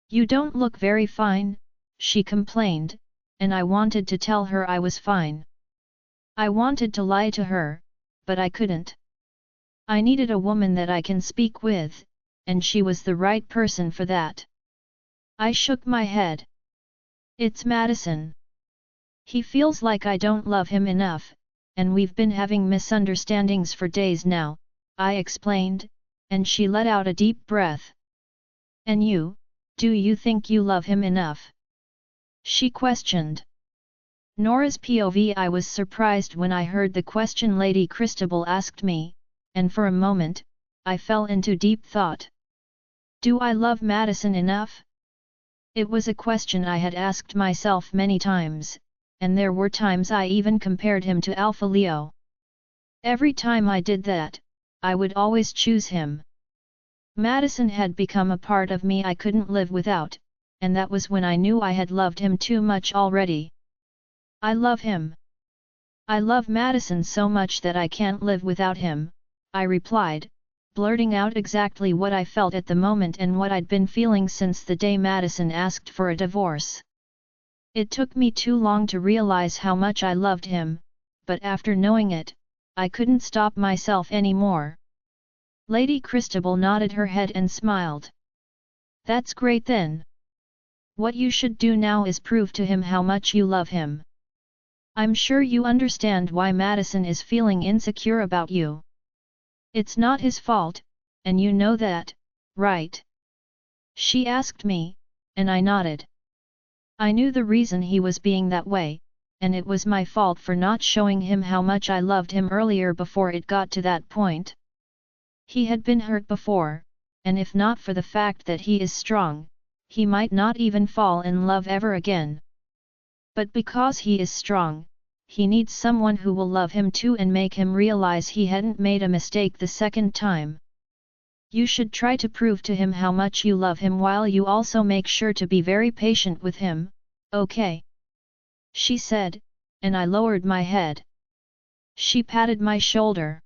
You don't look very fine," she complained, and I wanted to tell her I was fine. I wanted to lie to her, but I couldn't. I needed a woman that I can speak with, and she was the right person for that. I shook my head. "It's Madison. He feels like I don't love him enough, and we've been having misunderstandings for days now," I explained, and she let out a deep breath. "And you, do you think you love him enough?" she questioned. Nora's POV. I was surprised when I heard the question Lady Christabel asked me, and for a moment, I fell into deep thought. Do I love Madison enough? It was a question I had asked myself many times, and there were times I even compared him to Alpha Leo. Every time I did that, I would always choose him. Madison had become a part of me I couldn't live without, and that was when I knew I had loved him too much already. I love him. I love Madison so much that I can't live without him, I replied, blurting out exactly what I felt at the moment and what I'd been feeling since the day Madison asked for a divorce. It took me too long to realize how much I loved him, but after knowing it, I couldn't stop myself anymore. Lady Christabel nodded her head and smiled. That's great then. What you should do now is prove to him how much you love him. I'm sure you understand why Madison is feeling insecure about you. It's not his fault, and you know that, right? She asked me, and I nodded. I knew the reason he was being that way, and it was my fault for not showing him how much I loved him earlier before it got to that point. He had been hurt before, and if not for the fact that he is strong, he might not even fall in love ever again. But because he is strong, he needs someone who will love him too and make him realize he hadn't made a mistake the second time. You should try to prove to him how much you love him while you also make sure to be very patient with him, okay? She said, and I lowered my head. She patted my shoulder.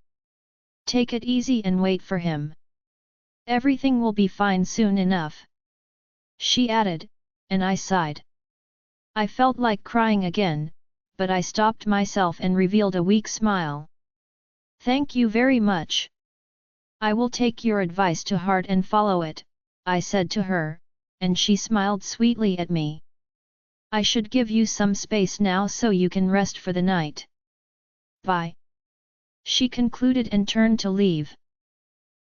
Take it easy and wait for him. Everything will be fine soon enough. She added, and I sighed. I felt like crying again, but I stopped myself and revealed a weak smile. Thank you very much. I will take your advice to heart and follow it, I said to her, and she smiled sweetly at me. I should give you some space now so you can rest for the night. Bye. She concluded and turned to leave.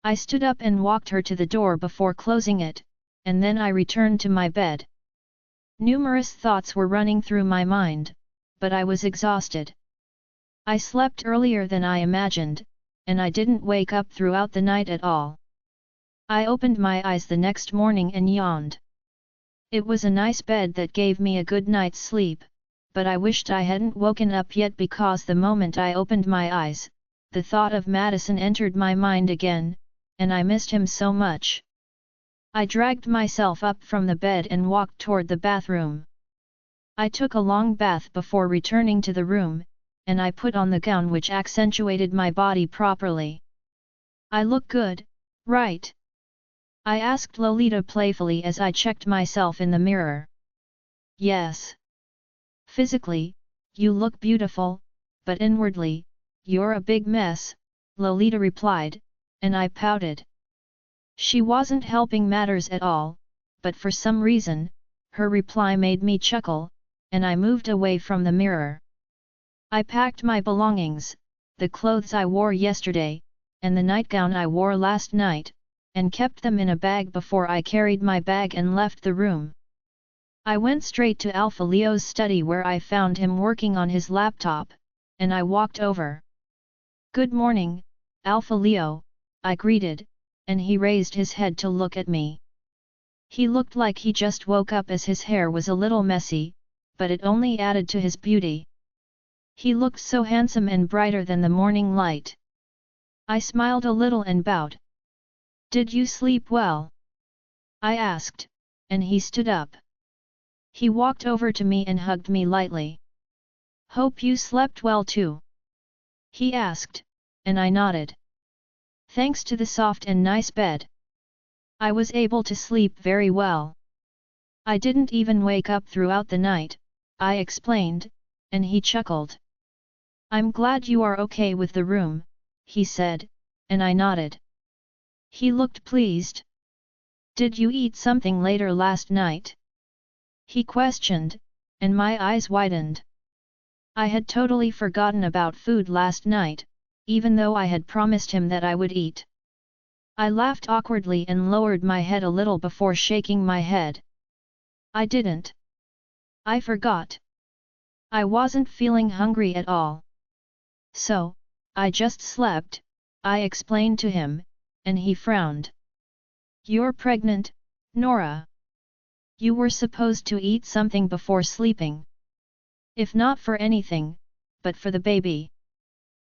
I stood up and walked her to the door before closing it, and then I returned to my bed. Numerous thoughts were running through my mind, but I was exhausted. I slept earlier than I imagined, and I didn't wake up throughout the night at all. I opened my eyes the next morning and yawned. It was a nice bed that gave me a good night's sleep, but I wished I hadn't woken up yet because the moment I opened my eyes, the thought of Madison entered my mind again, and I missed him so much. I dragged myself up from the bed and walked toward the bathroom. I took a long bath before returning to the room, and I put on the gown which accentuated my body properly. I look good, right? I asked Lolita playfully as I checked myself in the mirror. Yes. Physically, you look beautiful, but inwardly, you're a big mess, Lolita replied, and I pouted. She wasn't helping matters at all, but for some reason, her reply made me chuckle, and I moved away from the mirror. I packed my belongings, the clothes I wore yesterday, and the nightgown I wore last night, and kept them in a bag before I carried my bag and left the room. I went straight to Alpha Leo's study where I found him working on his laptop, and I walked over. Good morning, Alpha Leo, I greeted, and he raised his head to look at me. He looked like he just woke up as his hair was a little messy, but it only added to his beauty. He looked so handsome and brighter than the morning light. I smiled a little and bowed. Did you sleep well? I asked, and he stood up. He walked over to me and hugged me lightly. Hope you slept well too. He asked, and I nodded. Thanks to the soft and nice bed, I was able to sleep very well. I didn't even wake up throughout the night, I explained, and he chuckled. I'm glad you are okay with the room, he said, and I nodded. He looked pleased. Did you eat something later last night? He questioned, and my eyes widened. I had totally forgotten about food last night, even though I had promised him that I would eat. I laughed awkwardly and lowered my head a little before shaking my head. I didn't. I forgot. I wasn't feeling hungry at all. So, I just slept, I explained to him, and he frowned. You're pregnant, Nora. You were supposed to eat something before sleeping. If not for anything, but for the baby.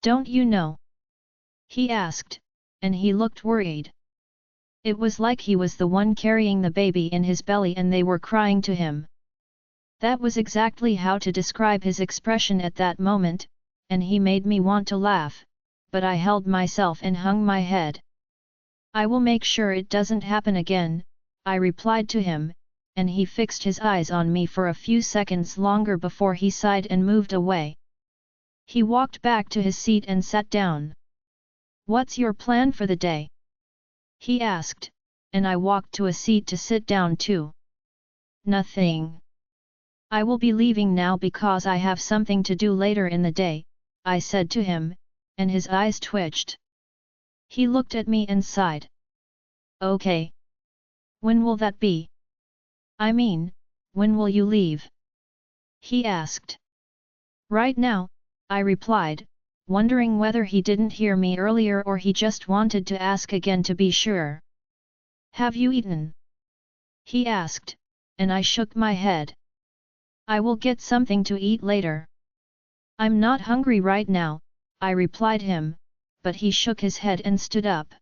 Don't you know? He asked, and he looked worried. It was like he was the one carrying the baby in his belly and they were crying to him. That was exactly how to describe his expression at that moment, and he made me want to laugh, but I held myself and hung my head. I will make sure it doesn't happen again, I replied to him, and he fixed his eyes on me for a few seconds longer before he sighed and moved away. He walked back to his seat and sat down. What's your plan for the day? He asked, and I walked to a seat to sit down too. Nothing. I will be leaving now because I have something to do later in the day, I said to him, and his eyes twitched. He looked at me and sighed. Okay. When will that be? I mean, when will you leave? He asked. Right now, I replied, wondering whether he didn't hear me earlier or he just wanted to ask again to be sure. Have you eaten? He asked, and I shook my head. I will get something to eat later. I'm not hungry right now, I replied him, but he shook his head and stood up.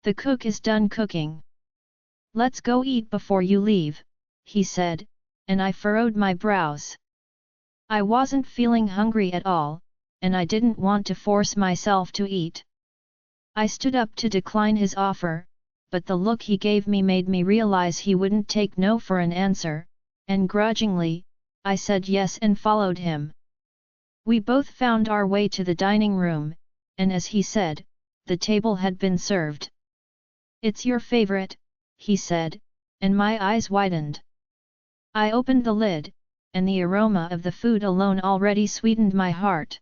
The cook is done cooking. Let's go eat before you leave, he said, and I furrowed my brows. I wasn't feeling hungry at all, and I didn't want to force myself to eat. I stood up to decline his offer, but the look he gave me made me realize he wouldn't take no for an answer, and grudgingly, I said yes and followed him. We both found our way to the dining room, and as he said, the table had been served. It's your favorite, he said, and my eyes widened. I opened the lid, and the aroma of the food alone already sweetened my heart.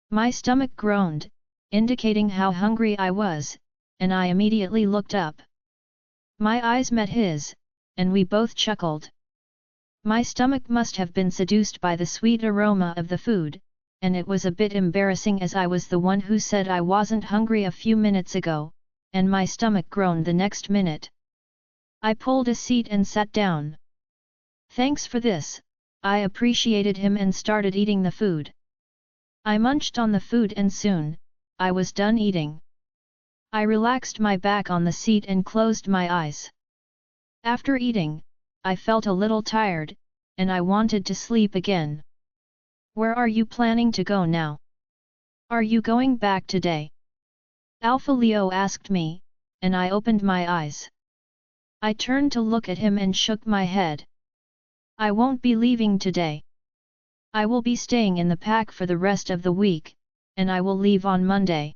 My stomach groaned, indicating how hungry I was, and I immediately looked up. My eyes met his, and we both chuckled. My stomach must have been seduced by the sweet aroma of the food, and it was a bit embarrassing as I was the one who said I wasn't hungry a few minutes ago, and my stomach groaned the next minute. I pulled a seat and sat down. Thanks for this, I appreciated him and started eating the food. I munched on the food and soon, I was done eating. I relaxed my back on the seat and closed my eyes. After eating, I felt a little tired, and I wanted to sleep again. Where are you planning to go now? Are you going back today? Alpha Leo asked me, and I opened my eyes. I turned to look at him and shook my head. I won't be leaving today. I will be staying in the pack for the rest of the week, and I will leave on Monday.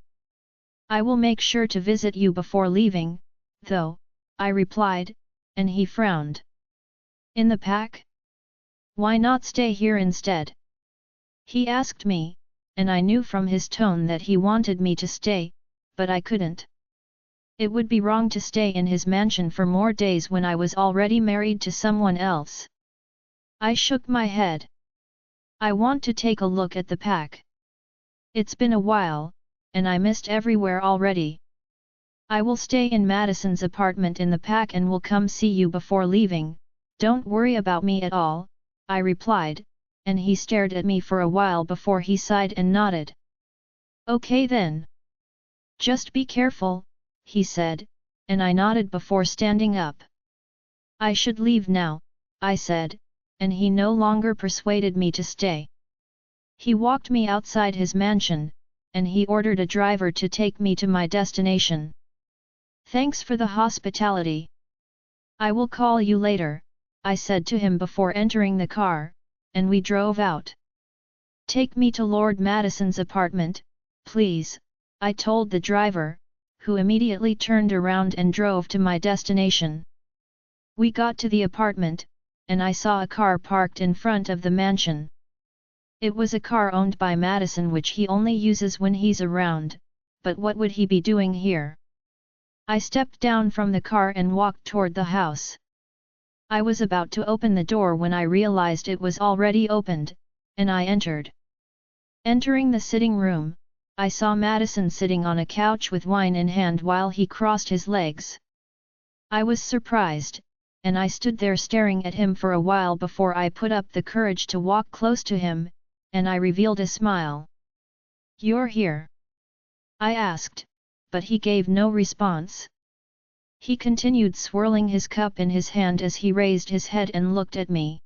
I will make sure to visit you before leaving, though, I replied, and he frowned. In the pack? Why not stay here instead? He asked me, and I knew from his tone that he wanted me to stay, but I couldn't. It would be wrong to stay in his mansion for more days when I was already married to someone else. I shook my head. I want to take a look at the pack. It's been a while, and I missed everywhere already. I will stay in Madison's apartment in the pack and will come see you before leaving, don't worry about me at all, I replied, and he stared at me for a while before he sighed and nodded. Okay then. Just be careful, he said, and I nodded before standing up. I should leave now, I said, and he no longer persuaded me to stay. He walked me outside his mansion, and he ordered a driver to take me to my destination. Thanks for the hospitality. I will call you later, I said to him before entering the car, and we drove out. Take me to Lord Madison's apartment, please, I told the driver, who immediately turned around and drove to my destination. We got to the apartment, and I saw a car parked in front of the mansion. It was a car owned by Madison which he only uses when he's around, but what would he be doing here? I stepped down from the car and walked toward the house. I was about to open the door when I realized it was already opened, and I entered. Entering the sitting room, I saw Madison sitting on a couch with wine in hand while he crossed his legs. I was surprised, and I stood there staring at him for a while before I put up the courage to walk close to him, and I revealed a smile. You're here? I asked, but he gave no response. He continued swirling his cup in his hand as he raised his head and looked at me.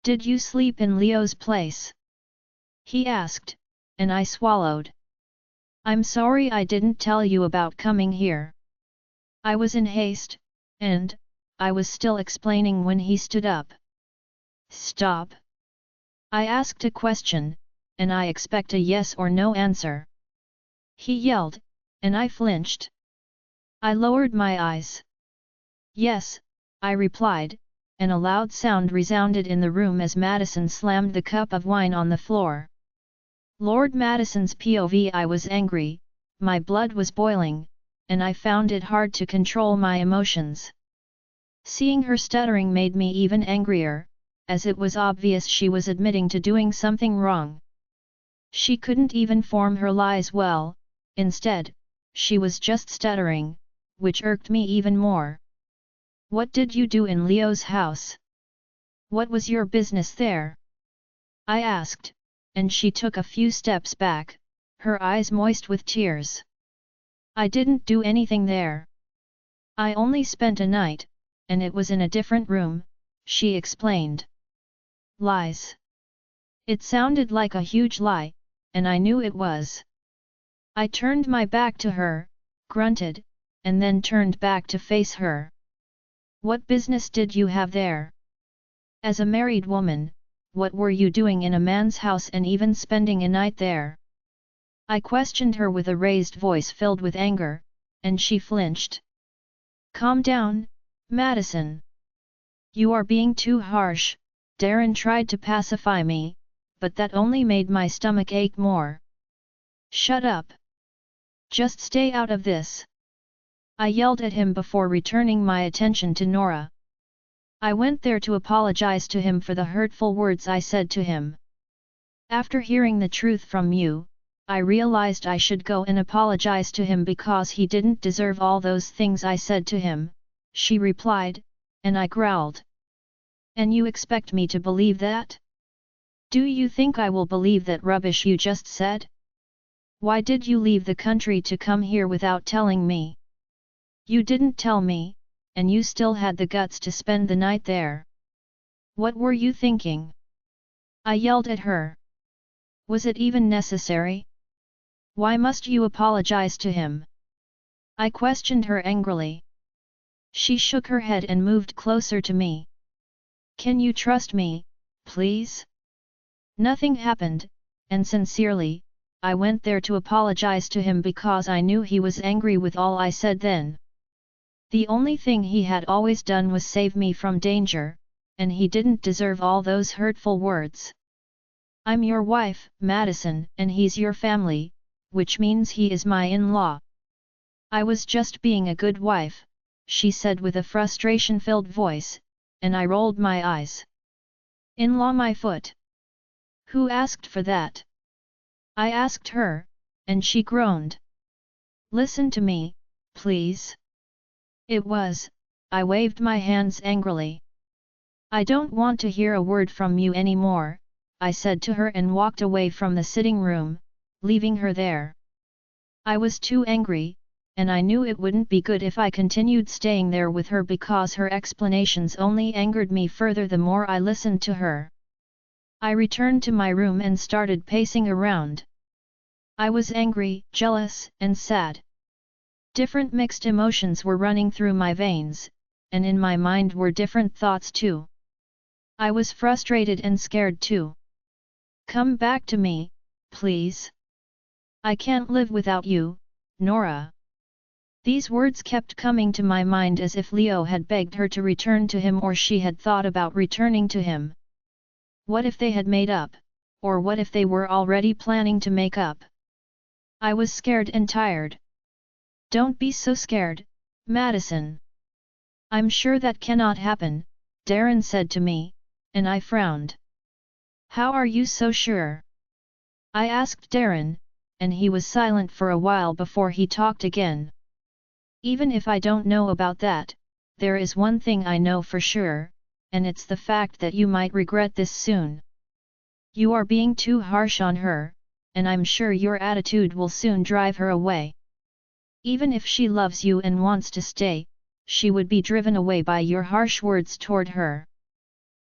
Did you sleep in Leo's place? He asked, and I swallowed. I'm sorry I didn't tell you about coming here. I was in haste, and I was still explaining when he stood up. Stop. I asked a question, and I expect a yes or no answer. He yelled, and I flinched. I lowered my eyes. Yes, I replied, and a loud sound resounded in the room as Madison slammed the cup of wine on the floor. Lord Madison's POV. I was angry, my blood was boiling, and I found it hard to control my emotions. Seeing her stuttering made me even angrier, as it was obvious she was admitting to doing something wrong. She couldn't even form her lies well, instead, she was just stuttering, which irked me even more. What did you do in Leo's house? What was your business there? I asked, and she took a few steps back, her eyes moist with tears. I didn't do anything there. I only spent a night, and it was in a different room, she explained. Lies. It sounded like a huge lie, and I knew it was. I turned my back to her, grunted, and then turned back to face her. What business did you have there? As a married woman, what were you doing in a man's house and even spending a night there? I questioned her with a raised voice filled with anger, and she flinched. Calm down, Madison. You are being too harsh, Darren tried to pacify me, but that only made my stomach ache more. Shut up. Just stay out of this. I yelled at him before returning my attention to Nora. I went there to apologize to him for the hurtful words I said to him. After hearing the truth from you, I realized I should go and apologize to him because he didn't deserve all those things I said to him, she replied, and I growled. And you expect me to believe that? Do you think I will believe that rubbish you just said? Why did you leave the country to come here without telling me? You didn't tell me, and you still had the guts to spend the night there. What were you thinking? I yelled at her. Was it even necessary? Why must you apologize to him? I questioned her angrily. She shook her head and moved closer to me. Can you trust me, please? Nothing happened, and sincerely, I went there to apologize to him because I knew he was angry with all I said then. The only thing he had always done was save me from danger, and he didn't deserve all those hurtful words. I'm your wife, Madison, and he's your family, which means he is my in-law. I was just being a good wife, she said with a frustration-filled voice, and I rolled my eyes. In-law my foot. Who asked for that? I asked her, and she groaned. Listen to me, please. It was, I waved my hands angrily. I don't want to hear a word from you anymore, I said to her and walked away from the sitting room, leaving her there. I was too angry, and I knew it wouldn't be good if I continued staying there with her because her explanations only angered me further the more I listened to her. I returned to my room and started pacing around. I was angry, jealous, and sad. Different mixed emotions were running through my veins, and in my mind were different thoughts too. I was frustrated and scared too. Come back to me, please. I can't live without you, Nora. These words kept coming to my mind as if Leo had begged her to return to him or she had thought about returning to him. What if they had made up, or what if they were already planning to make up? I was scared and tired. Don't be so scared, Madison. I'm sure that cannot happen, Darren said to me, and I frowned. How are you so sure? I asked Darren, and he was silent for a while before he talked again. Even if I don't know about that, there is one thing I know for sure, and it's the fact that you might regret this soon. You are being too harsh on her, and I'm sure your attitude will soon drive her away. Even if she loves you and wants to stay, she would be driven away by your harsh words toward her.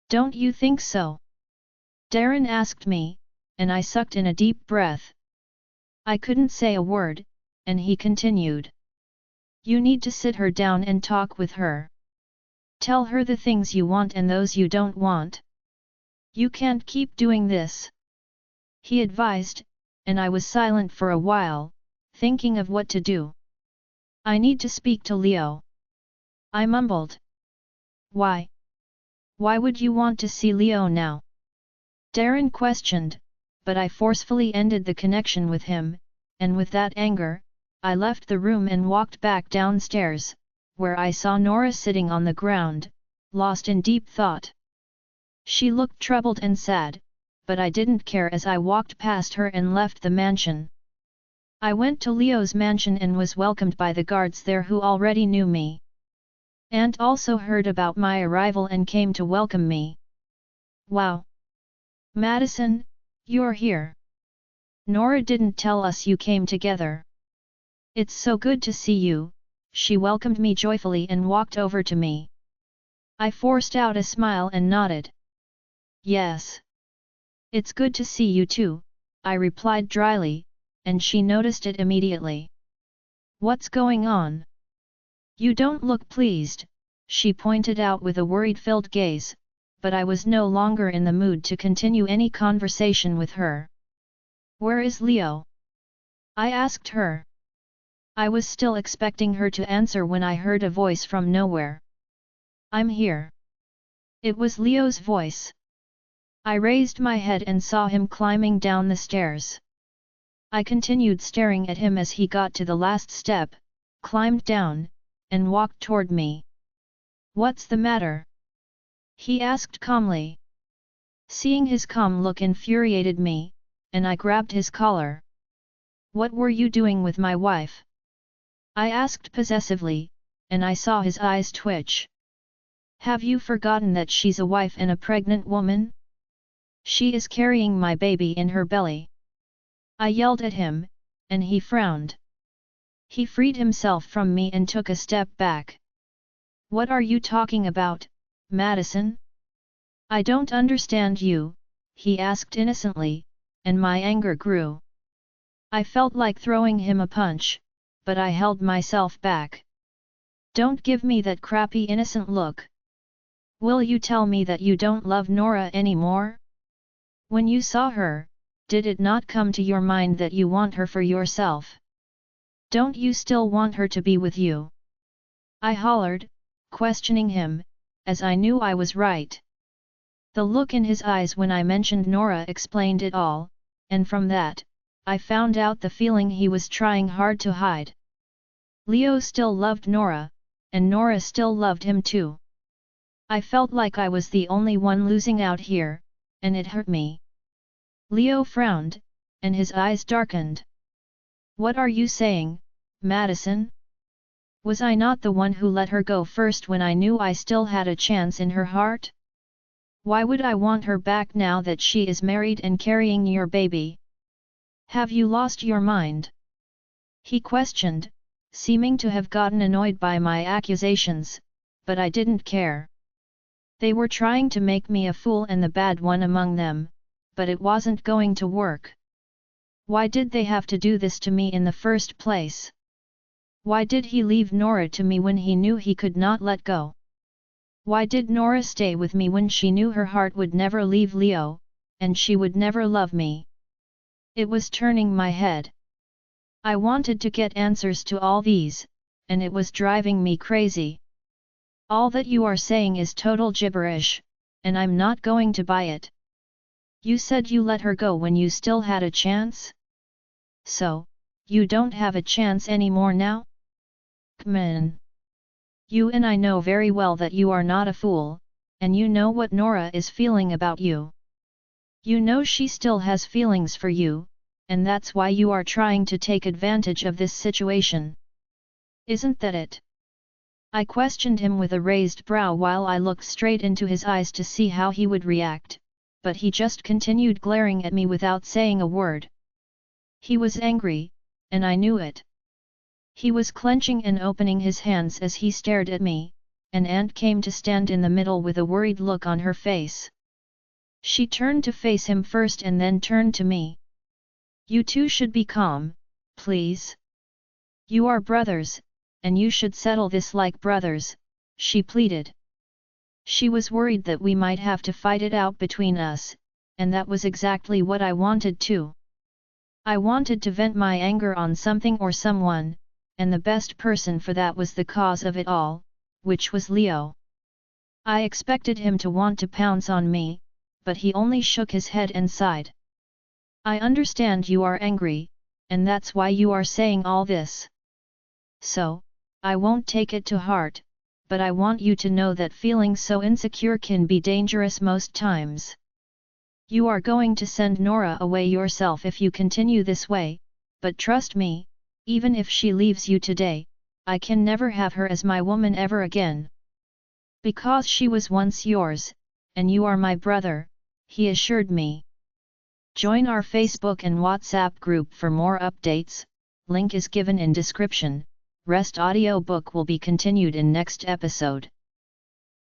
Don't you think so? Darren asked me, and I sucked in a deep breath. I couldn't say a word, and he continued. You need to sit her down and talk with her. Tell her the things you want and those you don't want. You can't keep doing this. He advised, and I was silent for a while, thinking of what to do. I need to speak to Leo. I mumbled. Why? Why would you want to see Leo now? Darren questioned, but I forcefully ended the connection with him, and with that anger, I left the room and walked back downstairs, where I saw Nora sitting on the ground, lost in deep thought. She looked troubled and sad, but I didn't care as I walked past her and left the mansion. I went to Leo's mansion and was welcomed by the guards there who already knew me. Aunt also heard about my arrival and came to welcome me. Wow! Madison, you're here. Nora didn't tell us you came together. It's so good to see you, she welcomed me joyfully and walked over to me. I forced out a smile and nodded. Yes. It's good to see you too, I replied dryly, and she noticed it immediately. What's going on? You don't look pleased, she pointed out with a worried-filled gaze, but I was no longer in the mood to continue any conversation with her. Where is Leo? I asked her. I was still expecting her to answer when I heard a voice from nowhere. I'm here. It was Leo's voice. I raised my head and saw him climbing down the stairs. I continued staring at him as he got to the last step, climbed down, and walked toward me. What's the matter? He asked calmly. Seeing his calm look infuriated me, and I grabbed his collar. What were you doing with my wife? I asked possessively, and I saw his eyes twitch. Have you forgotten that she's a wife and a pregnant woman? She is carrying my baby in her belly. I yelled at him, and he frowned. He freed himself from me and took a step back. What are you talking about, Madison? I don't understand you, he asked innocently, and my anger grew. I felt like throwing him a punch, but I held myself back. Don't give me that crappy innocent look. Will you tell me that you don't love Nora anymore? When you saw her, did it not come to your mind that you want her for yourself? Don't you still want her to be with you? I hollered, questioning him, as I knew I was right. The look in his eyes when I mentioned Nora explained it all, and from that, I found out the feeling he was trying hard to hide. Leo still loved Nora, and Nora still loved him too. I felt like I was the only one losing out here, and it hurt me. Leo frowned, and his eyes darkened. What are you saying, Madison? Was I not the one who let her go first when I knew I still had a chance in her heart? Why would I want her back now that she is married and carrying your baby? Have you lost your mind? He questioned, seeming to have gotten annoyed by my accusations, but I didn't care. They were trying to make me a fool and the bad one among them, but it wasn't going to work. Why did they have to do this to me in the first place? Why did he leave Nora to me when he knew he could not let go? Why did Nora stay with me when she knew her heart would never leave Leo, and she would never love me? It was turning my head. I wanted to get answers to all these, and it was driving me crazy. All that you are saying is total gibberish, and I'm not going to buy it. You said you let her go when you still had a chance? So, you don't have a chance anymore now? Come on. You and I know very well that you are not a fool, and you know what Nora is feeling about you. You know she still has feelings for you, and that's why you are trying to take advantage of this situation. Isn't that it? I questioned him with a raised brow while I looked straight into his eyes to see how he would react, but he just continued glaring at me without saying a word. He was angry, and I knew it. He was clenching and opening his hands as he stared at me, and Aunt came to stand in the middle with a worried look on her face. She turned to face him first and then turned to me. You two should be calm, please. You are brothers, and you should settle this like brothers, she pleaded. She was worried that we might have to fight it out between us, and that was exactly what I wanted too. I wanted to vent my anger on something or someone, and the best person for that was the cause of it all, which was Leo. I expected him to want to pounce on me, but he only shook his head and sighed. I understand you are angry, and that's why you are saying all this. So, I won't take it to heart, but I want you to know that feeling so insecure can be dangerous most times. You are going to send Nora away yourself if you continue this way, but trust me, even if she leaves you today, I can never have her as my woman ever again. Because she was once yours, and you are my brother, he assured me. Join our Facebook and WhatsApp group for more updates, link is given in description. Rest audiobook will be continued in next episode.